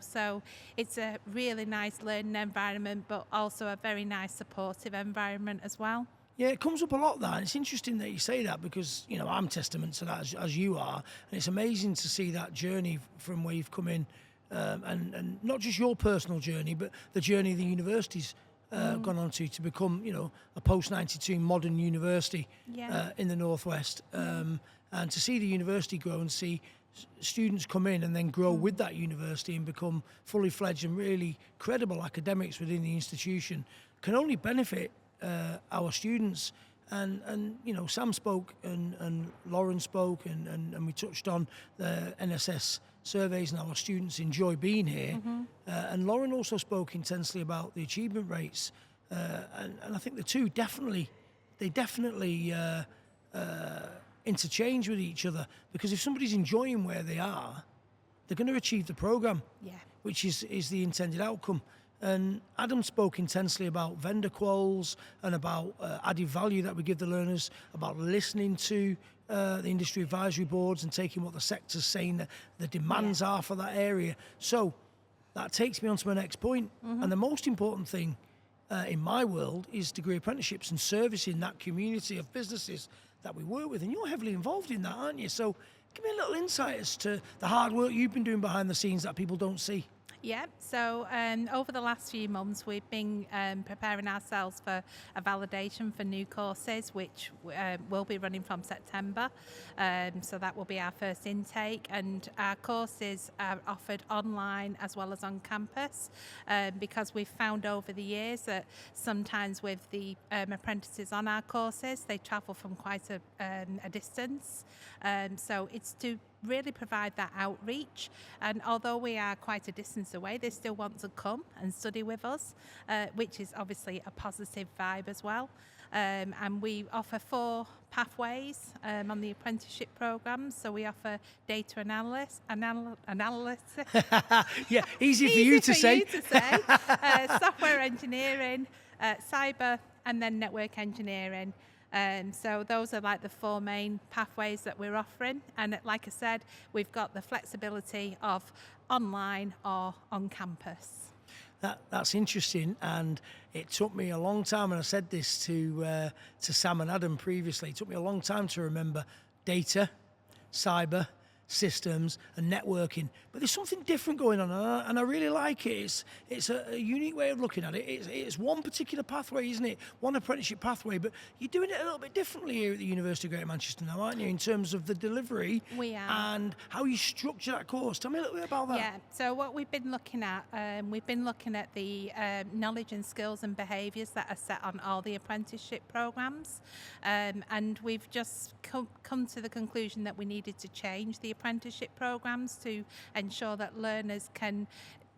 so it's a really nice learning environment, but also a very nice supportive environment as well. Yeah, it comes up a lot, that. And it's interesting that you say that because, I'm testament to that as you are. And it's amazing to see that journey from where you've come in and not just your personal journey, but the journey the university's gone on to become, a post-92 modern university in the Northwest. And to see the university grow and see students come in and then grow with that university and become fully fledged and really credible academics within the institution can only benefit our students And you know, Sam spoke and Lauren spoke and we touched on the NSS surveys and how our students enjoy being here. And Lauren also spoke intensely about the achievement rates. And I think the two definitely interchange with each other, because if somebody's enjoying where they are, they're going to achieve the programme, Yeah. which is the intended outcome. And Adam spoke intensely about vendor quals and about added value that we give the learners, about listening to the industry advisory boards and taking what the sector's saying that the demands are for that area. So that takes me on to my next point. And the most important thing in my world is degree apprenticeships and servicing that community of businesses that we work with. And you're heavily involved in that, aren't you? So give me a little insight as to the hard work you've been doing behind the scenes that people don't see. Yeah, so over the last few months, we've been preparing ourselves for a validation for new courses, which will be running from September. So that will be our first intake, and our courses are offered online as well as on campus, because we've found over the years that sometimes with the apprentices on our courses, they travel from quite a distance. So it's to really provide that outreach, and although we are quite a distance away, they still want to come and study with us, which is obviously a positive vibe as well. And we offer 4 pathways on the apprenticeship programs. So we offer data analysis, Yeah, easy for you to say. software engineering, cyber, and then network engineering. So those are like the 4 main pathways that we're offering. And like I said, we've got the flexibility of online or on campus. That's interesting, and it took me a long time, and I said this to Sam and Adam previously, it took me a long time to remember data, cyber, systems and networking, but there's something different going on, and I really like it. It's a unique way of looking at it. It's one particular pathway, isn't it? One apprenticeship pathway, but you're doing it a little bit differently here at the University of Greater Manchester now, aren't you, in terms of the delivery? We are. And how you structure that course. Tell me a little bit about that. Yeah, so what we've been looking at the knowledge and skills and behaviours that are set on all the apprenticeship programmes, and we've just come to the conclusion that we needed to change the apprenticeship programmes to ensure that learners can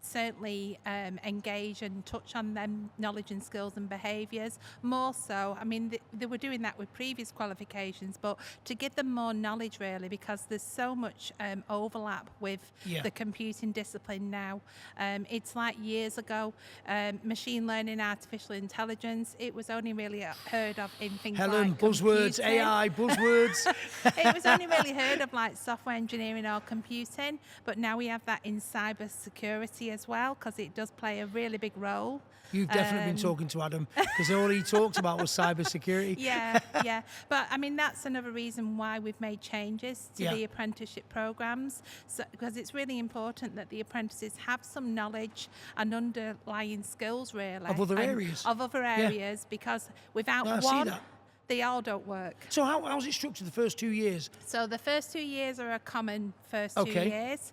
certainly engage and touch on them knowledge and skills and behaviours more so. I mean, they were doing that with previous qualifications, but to give them more knowledge really, because there's so much overlap with the computing discipline now. It's like years ago, machine learning, artificial intelligence, it was only really heard of in things like buzzwords, computing. AI, buzzwords. It was only really heard of like software engineering or computing, but now we have that in cyber security as well, because it does play a really big role. You've definitely been talking to Adam, because all he talked about was cyber security. Yeah. But I mean, that's another reason why we've made changes to the apprenticeship programs, because it's really important that the apprentices have some knowledge and underlying skills really. Of other areas. Of other areas, because without one, they all don't work. So how's it structured the first 2 years? So the first 2 years are a common first 2 years,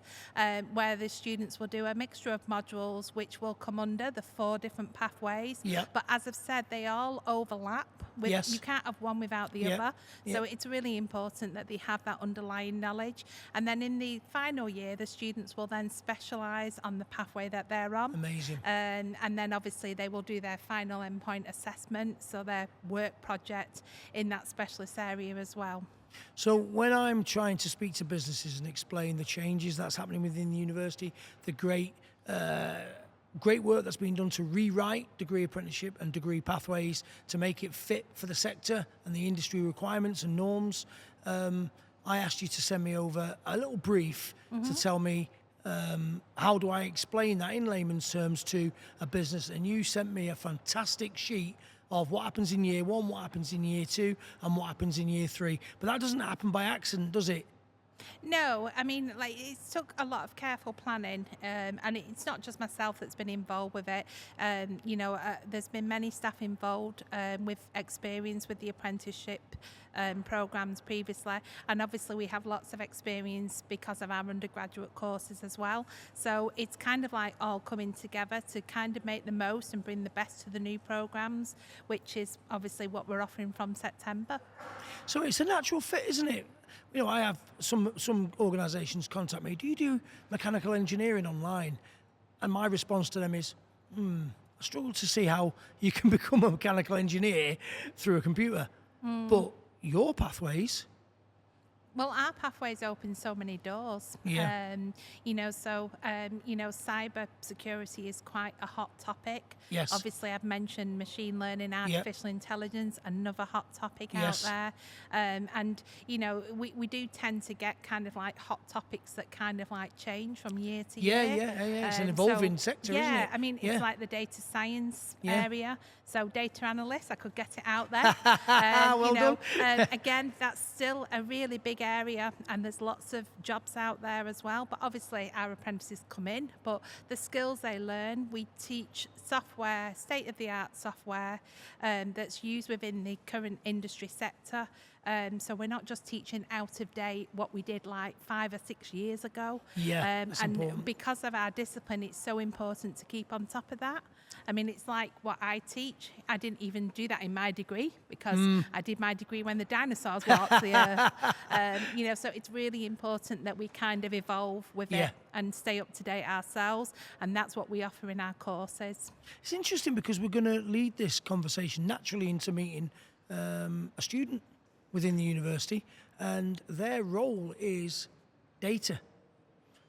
where the students will do a mixture of modules which will come under the 4 different pathways. Yep. But as I've said, they all overlap. You can't have one without the other. So it's really important that they have that underlying knowledge. And then in the final year, the students will then specialise on the pathway that they're on. Amazing. And then obviously they will do their final endpoint assessment, so their work project in that specialist area as well. So when I'm trying to speak to businesses and explain the changes that's happening within the university, the great work that's been done to rewrite degree apprenticeship and degree pathways to make it fit for the sector and the industry requirements and norms, I asked you to send me over a little brief to tell me how do I explain that in layman's terms to a business, and you sent me a fantastic sheet of what happens in year 1, what happens in year 2, and what happens in year 3. But that doesn't happen by accident, does it? No, I mean, like, it took a lot of careful planning, and it's not just myself that's been involved with it. There's been many staff involved with experience with the apprenticeship programs previously, and obviously we have lots of experience because of our undergraduate courses as well. So it's kind of like all coming together to kind of make the most and bring the best to the new programs, which is obviously what we're offering from September. So it's a natural fit, isn't it? I have some organisations contact me. Do you do mechanical engineering online? And my response to them is, I struggle to see how you can become a mechanical engineer through a computer. But your pathways. Well, our pathways open so many doors. Yeah. Cyber security is quite a hot topic. Yes. Obviously, I've mentioned machine learning, artificial intelligence, another hot topic out there. We do tend to get kind of like hot topics that kind of like change from year to year. Yeah. It's an evolving sector, isn't it? Yeah, I mean, it's like the data science area. So data analyst, I could get it out there. Done. Again, that's still a really big area, and there's lots of jobs out there as well. But obviously our apprentices come in, but the skills they learn, we teach software, state-of-the-art software that's used within the current industry sector. So we're not just teaching out of date what we did like 5 or 6 years ago. That's important. Because of our discipline, it's so important to keep on top of that. I mean, it's like what I teach. I didn't even do that in my degree because I did my degree when the dinosaurs walked the earth. So it's really important that we kind of evolve with it and stay up to date ourselves. And that's what we offer in our courses. It's interesting because we're going to lead this conversation naturally into meeting a student within the university, and their role is data.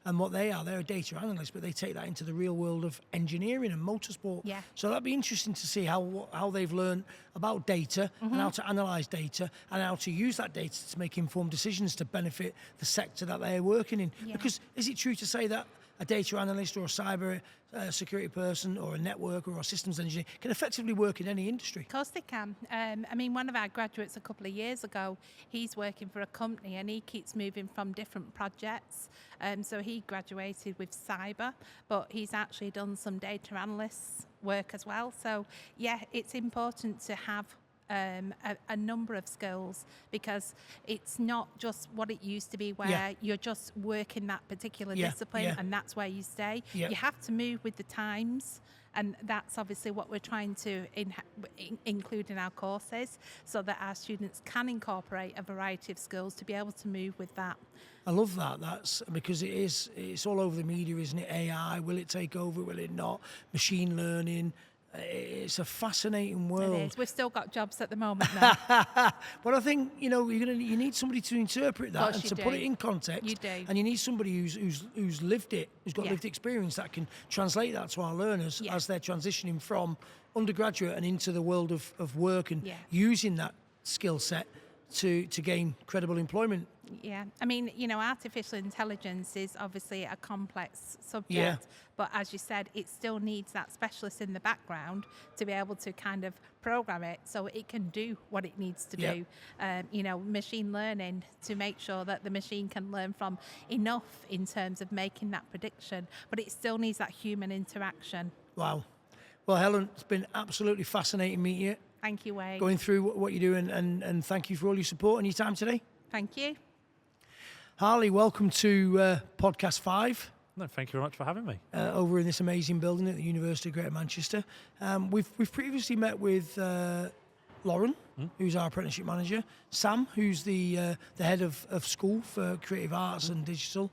And what they're a data analyst, but they take that into the real world of engineering and motorsport. Yeah. So that'd be interesting to see how they've learned about data and how to analyse data and how to use that data to make informed decisions to benefit the sector that they're working in. Yeah. Because is it true to say that a data analyst or a cyber security person or a network or a systems engineer can effectively work in any industry? Of course they can. One of our graduates a couple of years ago, he's working for a company and he keeps moving from different projects. So he graduated with cyber, but he's actually done some data analyst work as well. So yeah, it's important to have a number of skills, because it's not just what it used to be where you're just working that particular discipline and that's where you stay. You have to move with the times, and that's obviously what we're trying to include in our courses, so that our students can incorporate a variety of skills to be able to move with that. I love that. That's because it's all over the media, isn't it? AI, will it take over, will it not? Machine learning. It's a fascinating world. It is. We've still got jobs at the moment now. But I think you need somebody to interpret that and to put it in context. You do. And you need somebody who's lived it, who's got lived experience that can translate that to our learners as they're transitioning from undergraduate and into the world of work and using that skill set to gain credible employment. Yeah, artificial intelligence is obviously a complex subject, but as you said, it still needs that specialist in the background to be able to kind of program it so it can do what it needs to do. Machine learning, to make sure that the machine can learn from enough in terms of making that prediction, but it still needs that human interaction. Wow. Well, Helen, it's been absolutely fascinating meeting you. Thank you, Wayne. Going through what you do, and thank you for all your support and your time today. Thank you. Harley, welcome to Podcast 5. No, thank you very much for having me. Over in this amazing building at the University of Greater Manchester. We've previously met with Lauren, who's our apprenticeship manager, Sam, who's the head of school for creative arts and digital.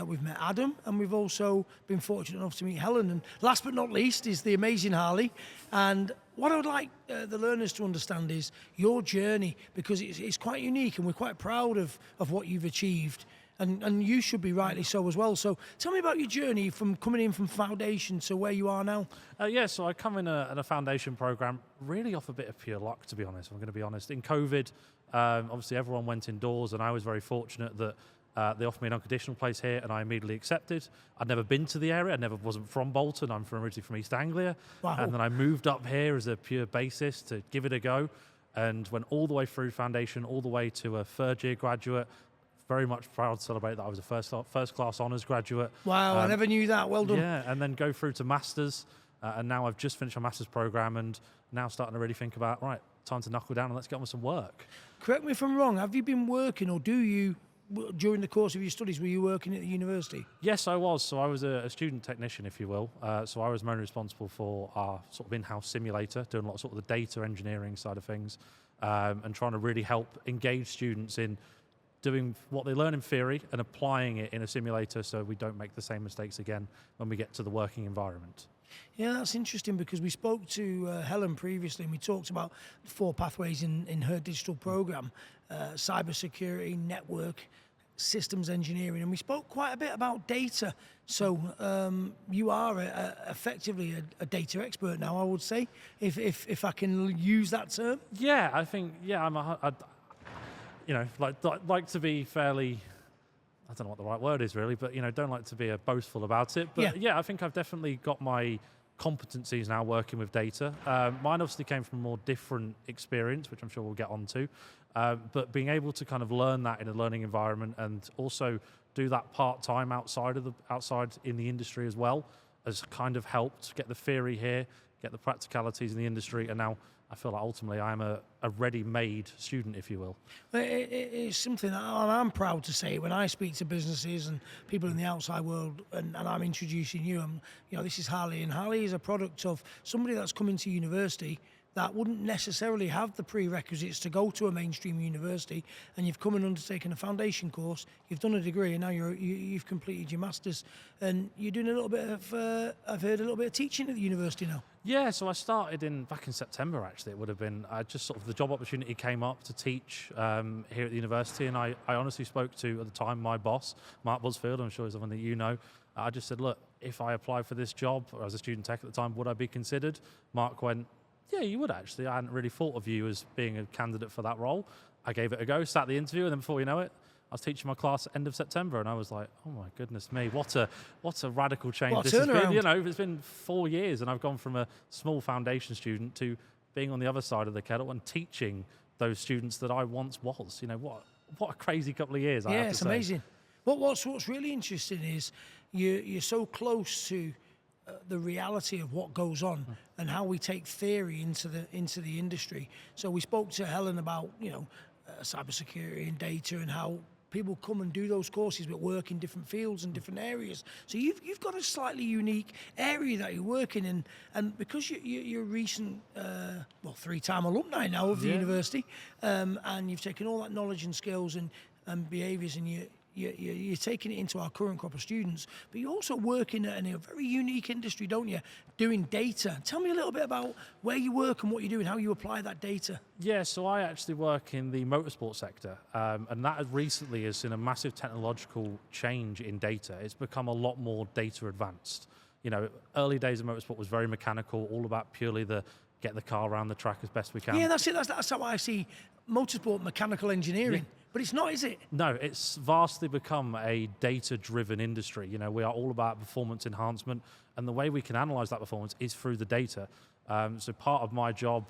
We've met Adam, and we've also been fortunate enough to meet Helen. And last but not least is the amazing Harley. And what I would like the learners to understand is your journey, because it's quite unique, and we're quite proud of what you've achieved. And you should be, rightly so as well. So tell me about your journey from coming in from foundation to where you are now. So I come in a foundation program really off a bit of pure luck, to be honest. I'm going to be honest. In COVID, obviously everyone went indoors, and I was very fortunate that they offered me an unconditional place here, and I immediately accepted. I'd never been to the area. I wasn't from Bolton. I'm originally from East Anglia. Wow. And then I moved up here as a pure basis to give it a go, and went all the way through foundation, all the way to a third year graduate. very much proud to celebrate that I was a first class honours graduate. Wow, I never knew that. Well done. Yeah, and then go through to masters, and now I've just finished my master's program, and now starting to really think about, right, time to knuckle down and let's get on with some work. Correct me if I'm wrong. Have you been working, or do you, during the course of your studies, were you working at the university? Yes, I was. So I was a student technician, if you will. So I was mainly responsible for our sort of in-house simulator, doing a lot of sort of the data engineering side of things, and trying to really help engage students in doing what they learn in theory and applying it in a simulator so we don't make the same mistakes again when we get to the working environment. Yeah, that's interesting, because we spoke to Helen previously, and we talked about the 4 pathways in her digital program: cybersecurity, network, systems engineering, and we spoke quite a bit about data. So you are effectively a data expert now, I would say, if I can use that term. Yeah, I think like to be fairly, I don't know what the right word is really, but don't like to be boastful about it. But yeah, I think I've definitely got my competencies now working with data. Mine obviously came from a more different experience, which I'm sure we'll get onto. But being able to kind of learn that in a learning environment, and also do that part-time outside in the industry as well, has kind of helped get the theory here, get the practicalities in the industry, and now I feel like ultimately I'm a ready-made student, if you will. It's something that I'm proud to say when I speak to businesses and people in the outside world, and I'm introducing you. This is Harley, and Harley is a product of somebody that's come into university that wouldn't necessarily have the prerequisites to go to a mainstream university, and you've come and undertaken a foundation course, you've done a degree, and now you've completed your masters, and you're doing a little bit of, I've heard, a little bit of teaching at the university now. Yeah, so I started back in September, actually. It would have been, I just sort of, the job opportunity came up to teach here at the university, and I honestly spoke to, at the time, my boss, Mark Busfield. I'm sure he's someone that you know. I just said, look, if I apply for this job, or as a student tech at the time, would I be considered? Mark went, yeah, you would actually. I hadn't really thought of you as being a candidate for that role. I gave it a go, sat the interview, and then before you know it, I was teaching my class end of September, and I was like, oh my goodness me, what a radical change what a this has been. turnaround. It's been 4 years, and I've gone from a small foundation student to being on the other side of the kettle and teaching those students that I once was. What a crazy couple of years. I have to it's say. amazing. What's really interesting is you're so close to the reality of what goes on and how we take theory into the industry. So we spoke to Helen about cybersecurity and data, and how people come and do those courses but work in different fields and different areas. So you've got a slightly unique area that you work in, and because you're a recent 3-time alumni now of the university, and you've taken all that knowledge and skills and behaviours, and you're taking it into our current crop of students, but you're also working in a very unique industry, don't you? Doing data. Tell me a little bit about where you work and what you do and how you apply that data. Yeah, so I actually work in the motorsport sector, and that recently has seen a massive technological change in data. It's become a lot more data advanced. Early days of motorsport was very mechanical, all about purely get the car around the track as best we can. Yeah, that's it. That's how I see motorsport, mechanical engineering. Yeah. But it's not, is it? No, it's vastly become a data-driven industry. We are all about performance enhancement, and the way we can analyse that performance is through the data. So part of my job,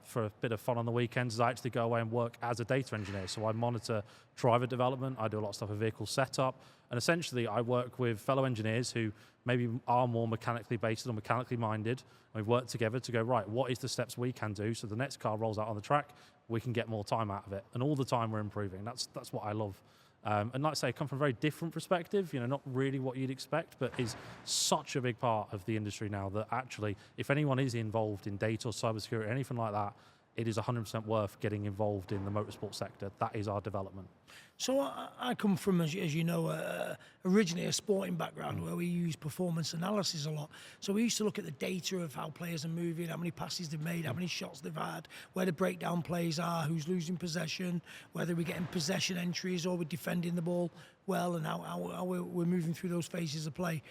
for a bit of fun on the weekends, is I actually go away and work as a data engineer. So I monitor driver development, I do a lot of stuff with vehicle setup, and essentially I work with fellow engineers who maybe are more mechanically based or mechanically minded, and we work together to go, right, what is the steps we can do so the next car rolls out on the track, we can get more time out of it. And all the time we're improving. That's what I love. And like I say, I come from a very different perspective, not really what you'd expect, but is such a big part of the industry now that actually, if anyone is involved in data or cybersecurity or anything like that, it is 100% worth getting involved in the motorsport sector. That is our development. So I come from, as you know, originally a sporting background where we use performance analysis a lot. So we used to look at the data of how players are moving, how many passes they've made, how many shots they've had, where the breakdown plays are, who's losing possession, whether we're getting possession entries or we're defending the ball well, and how we're moving through those phases of play.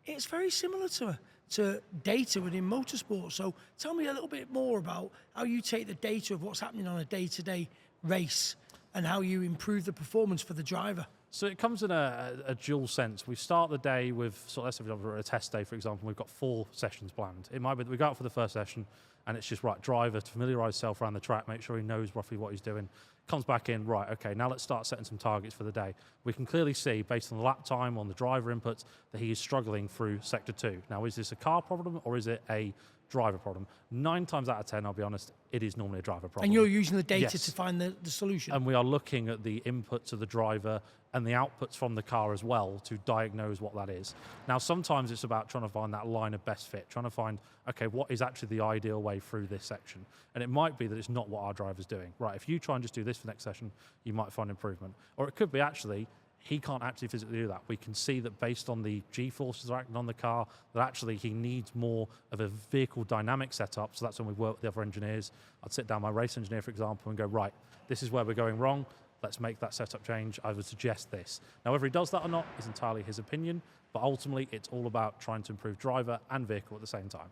It's very similar to data within motorsport. So tell me a little bit more about how you take the data of what's happening on a day-to-day race and how you improve the performance for the driver. So it comes in a dual sense. We start the day with, so let's say we're at a test day, for example, we've got 4 sessions planned. It might be that we go out for the first session and it's just, right, driver to familiarise himself around the track, make sure he knows roughly what he's doing. Comes back in, right, okay, now let's start setting some targets for the day. We can clearly see, based on the lap time, on the driver inputs, that he is struggling through sector 2. Now, is this a car problem or is it a driver problem? 9 times out of 10, I'll be honest, it is normally a driver problem. And you're using the data Yes. to find the solution. And we are looking at the inputs of the driver and the outputs from the car as well to diagnose what that is. Now, sometimes it's about trying to find that line of best fit, trying to find, okay, what is actually the ideal way through this section? And it might be that it's not what our driver's doing. Right, if you try and just do this for the next session, you might find improvement. Or it could be actually, he can't actually physically do that. We can see that based on the G-forces that are acting on the car, that actually he needs more of a vehicle dynamic setup. So that's when we work with the other engineers. I'd sit down my race engineer, for example, and go, right, this is where we're going wrong. Let's make that setup change. I would suggest this. Now, whether he does that or not is entirely his opinion, but ultimately it's all about trying to improve driver and vehicle at the same time.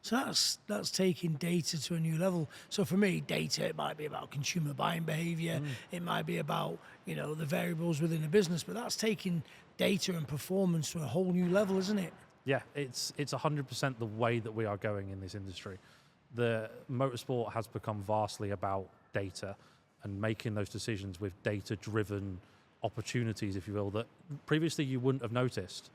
So that's taking data to a new level. So for me, data, it might be about consumer buying behavior. It might be about, the variables within a business, but that's taking data and performance to a whole new level, isn't it? Yeah, it's 100% the way that we are going in this industry. The motorsport has become vastly about data and making those decisions with data-driven opportunities, if you will, that previously you wouldn't have noticed.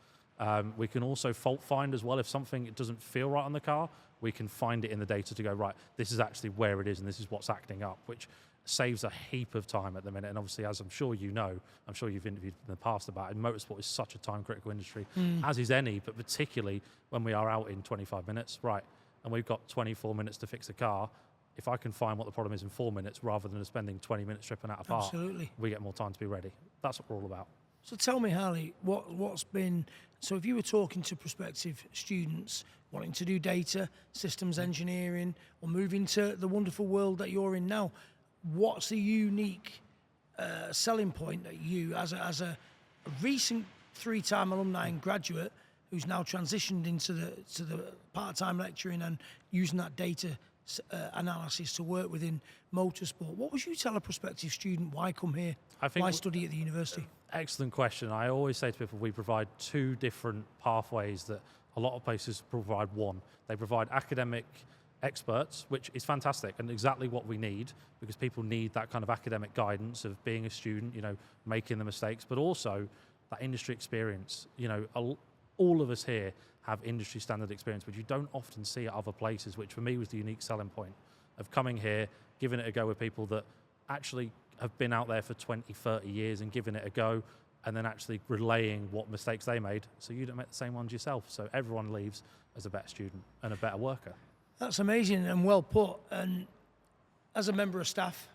We can also fault find as well. If something doesn't feel right on the car, we can find it in the data to go, right, this is actually where it is and this is what's acting up, which saves a heap of time at the minute. And obviously, as I'm sure you know, I'm sure you've interviewed in the past about it, motorsport is such a time-critical industry, as is any, but particularly when we are out in 25 minutes, right, and we've got 24 minutes to fix a car. If I can find what the problem is in 4 minutes rather than spending 20 minutes stripping out a part, Absolutely. we get more time to be ready. That's what we're all about. So tell me, Harley, what's been, so if you were talking to prospective students wanting to do data, systems engineering, or move into the wonderful world that you're in now, what's the unique selling point that you, as a recent 3-time alumni and graduate who's now transitioned into the part-time lecturing and using that data analysis to work within motorsport, what would you tell a prospective student? Why come here? Why study at the university? Excellent question. I always say to people we provide 2 different pathways that a lot of places provide one. They provide academic experts, which is fantastic and exactly what we need, because people need that kind of academic guidance of being a student, making the mistakes, but also that industry experience. All of us here have industry standard experience, which you don't often see at other places, which for me was the unique selling point of coming here, giving it a go with people that actually have been out there for 20, 30 years and giving it a go, and then actually relaying what mistakes they made so you don't make the same ones yourself. So everyone leaves as a better student and a better worker. That's amazing and well put. And as a member of staff,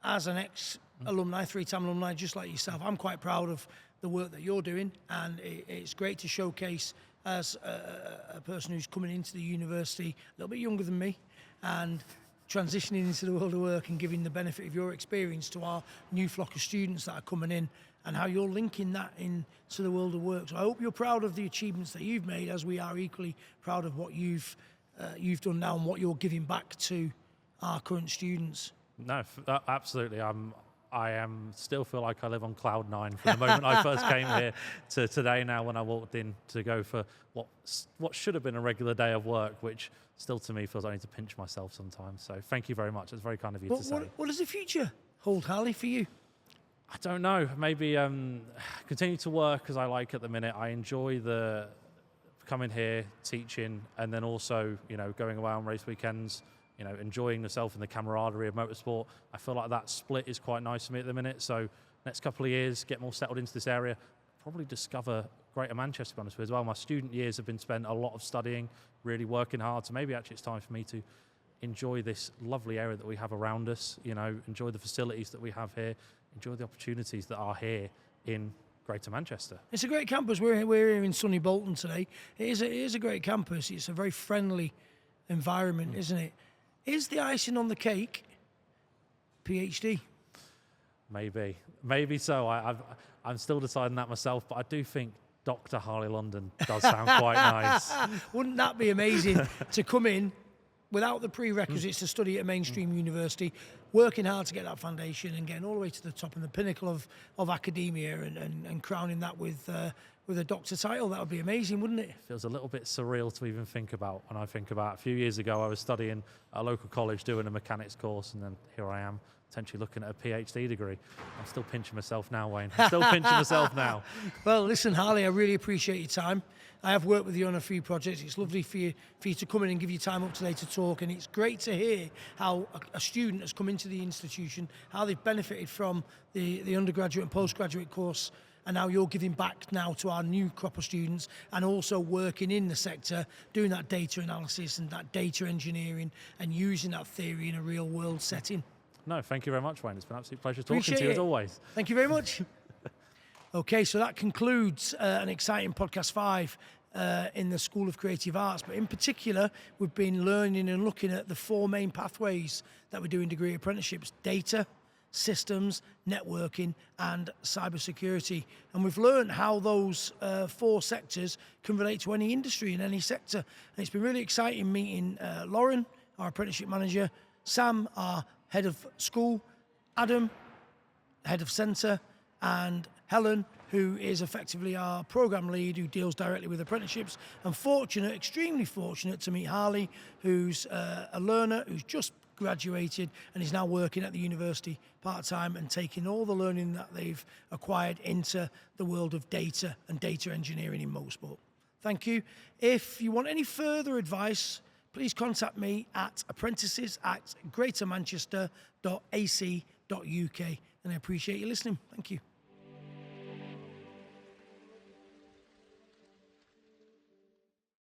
as an ex-alumni, 3-time alumni, just like yourself, I'm quite proud of the work that you're doing, and it's great to showcase as a person who's coming into the university a little bit younger than me and transitioning into the world of work and giving the benefit of your experience to our new flock of students that are coming in, and how you're linking that into the world of work. So I hope you're proud of the achievements that you've made, as we are equally proud of what you've done now and what you're giving back to our current students. No, absolutely. I still feel like I live on cloud 9 from the moment I first came here to today now when I walked in to go for what should have been a regular day of work, which still to me feels I need to pinch myself sometimes. So thank you very much. It's very kind of you to say. What does the future hold, Harley, for you? I don't know. Maybe continue to work as I like at the minute. I enjoy the coming here, teaching, and then also, going away on race weekends, enjoying yourself in the camaraderie of motorsport. I feel like that split is quite nice for me at the minute. So next couple of years, get more settled into this area, probably discover Greater Manchester, to be honest with you, as well. My student years have been spent a lot of studying, really working hard. So maybe actually it's time for me to enjoy this lovely area that we have around us, enjoy the facilities that we have here, enjoy the opportunities that are here in Greater Manchester. It's a great campus. We're here in sunny Bolton today. It is a great campus. It's a very friendly environment, isn't it? Is the icing on the cake PhD? Maybe so. I'm still deciding that myself, but I do think Dr. Harley London does sound quite nice. Wouldn't that be amazing to come in, without the prerequisites to study at a mainstream university, working hard to get that foundation and getting all the way to the top and the pinnacle of academia and crowning that with a doctor title. That would be amazing, wouldn't it? Feels a little bit surreal to even think about. When I think about a few years ago, I was studying at a local college doing a mechanics course, and then here I am potentially looking at a PhD degree. I'm still pinching myself now, Wayne. I'm still pinching myself now. Well, listen, Harley, I really appreciate your time. I have worked with you on a few projects. It's lovely for you to come in and give you time up today to talk, and it's great to hear how a student has come into the institution, how they've benefited from the undergraduate and postgraduate course, and now you're giving back now to our new crop of students and also working in the sector, doing that data analysis and that data engineering and using that theory in a real world setting. No, thank you very much, Wayne. It's been an absolute pleasure talking Appreciate to you it. as always. Thank you very much. Okay, so that concludes an exciting podcast 5 in the School of Creative Arts. But in particular, we've been learning and looking at the 4 main pathways that we do in Degree Apprenticeships: data, systems, networking, and cybersecurity. And we've learned how those 4 sectors can relate to any industry in any sector. And it's been really exciting meeting Lauren, our apprenticeship manager, Sam, our head of school, Adam, head of centre, and Helen, who is effectively our programme lead, who deals directly with apprenticeships. And fortunate, extremely fortunate, to meet Harley, who's a learner who's just graduated and is now working at the university part-time and taking all the learning that they've acquired into the world of data and data engineering in motorsport. Thank you. If you want any further advice, please contact me at apprentices@greatermanchester.ac.uk, and I appreciate you listening. Thank you.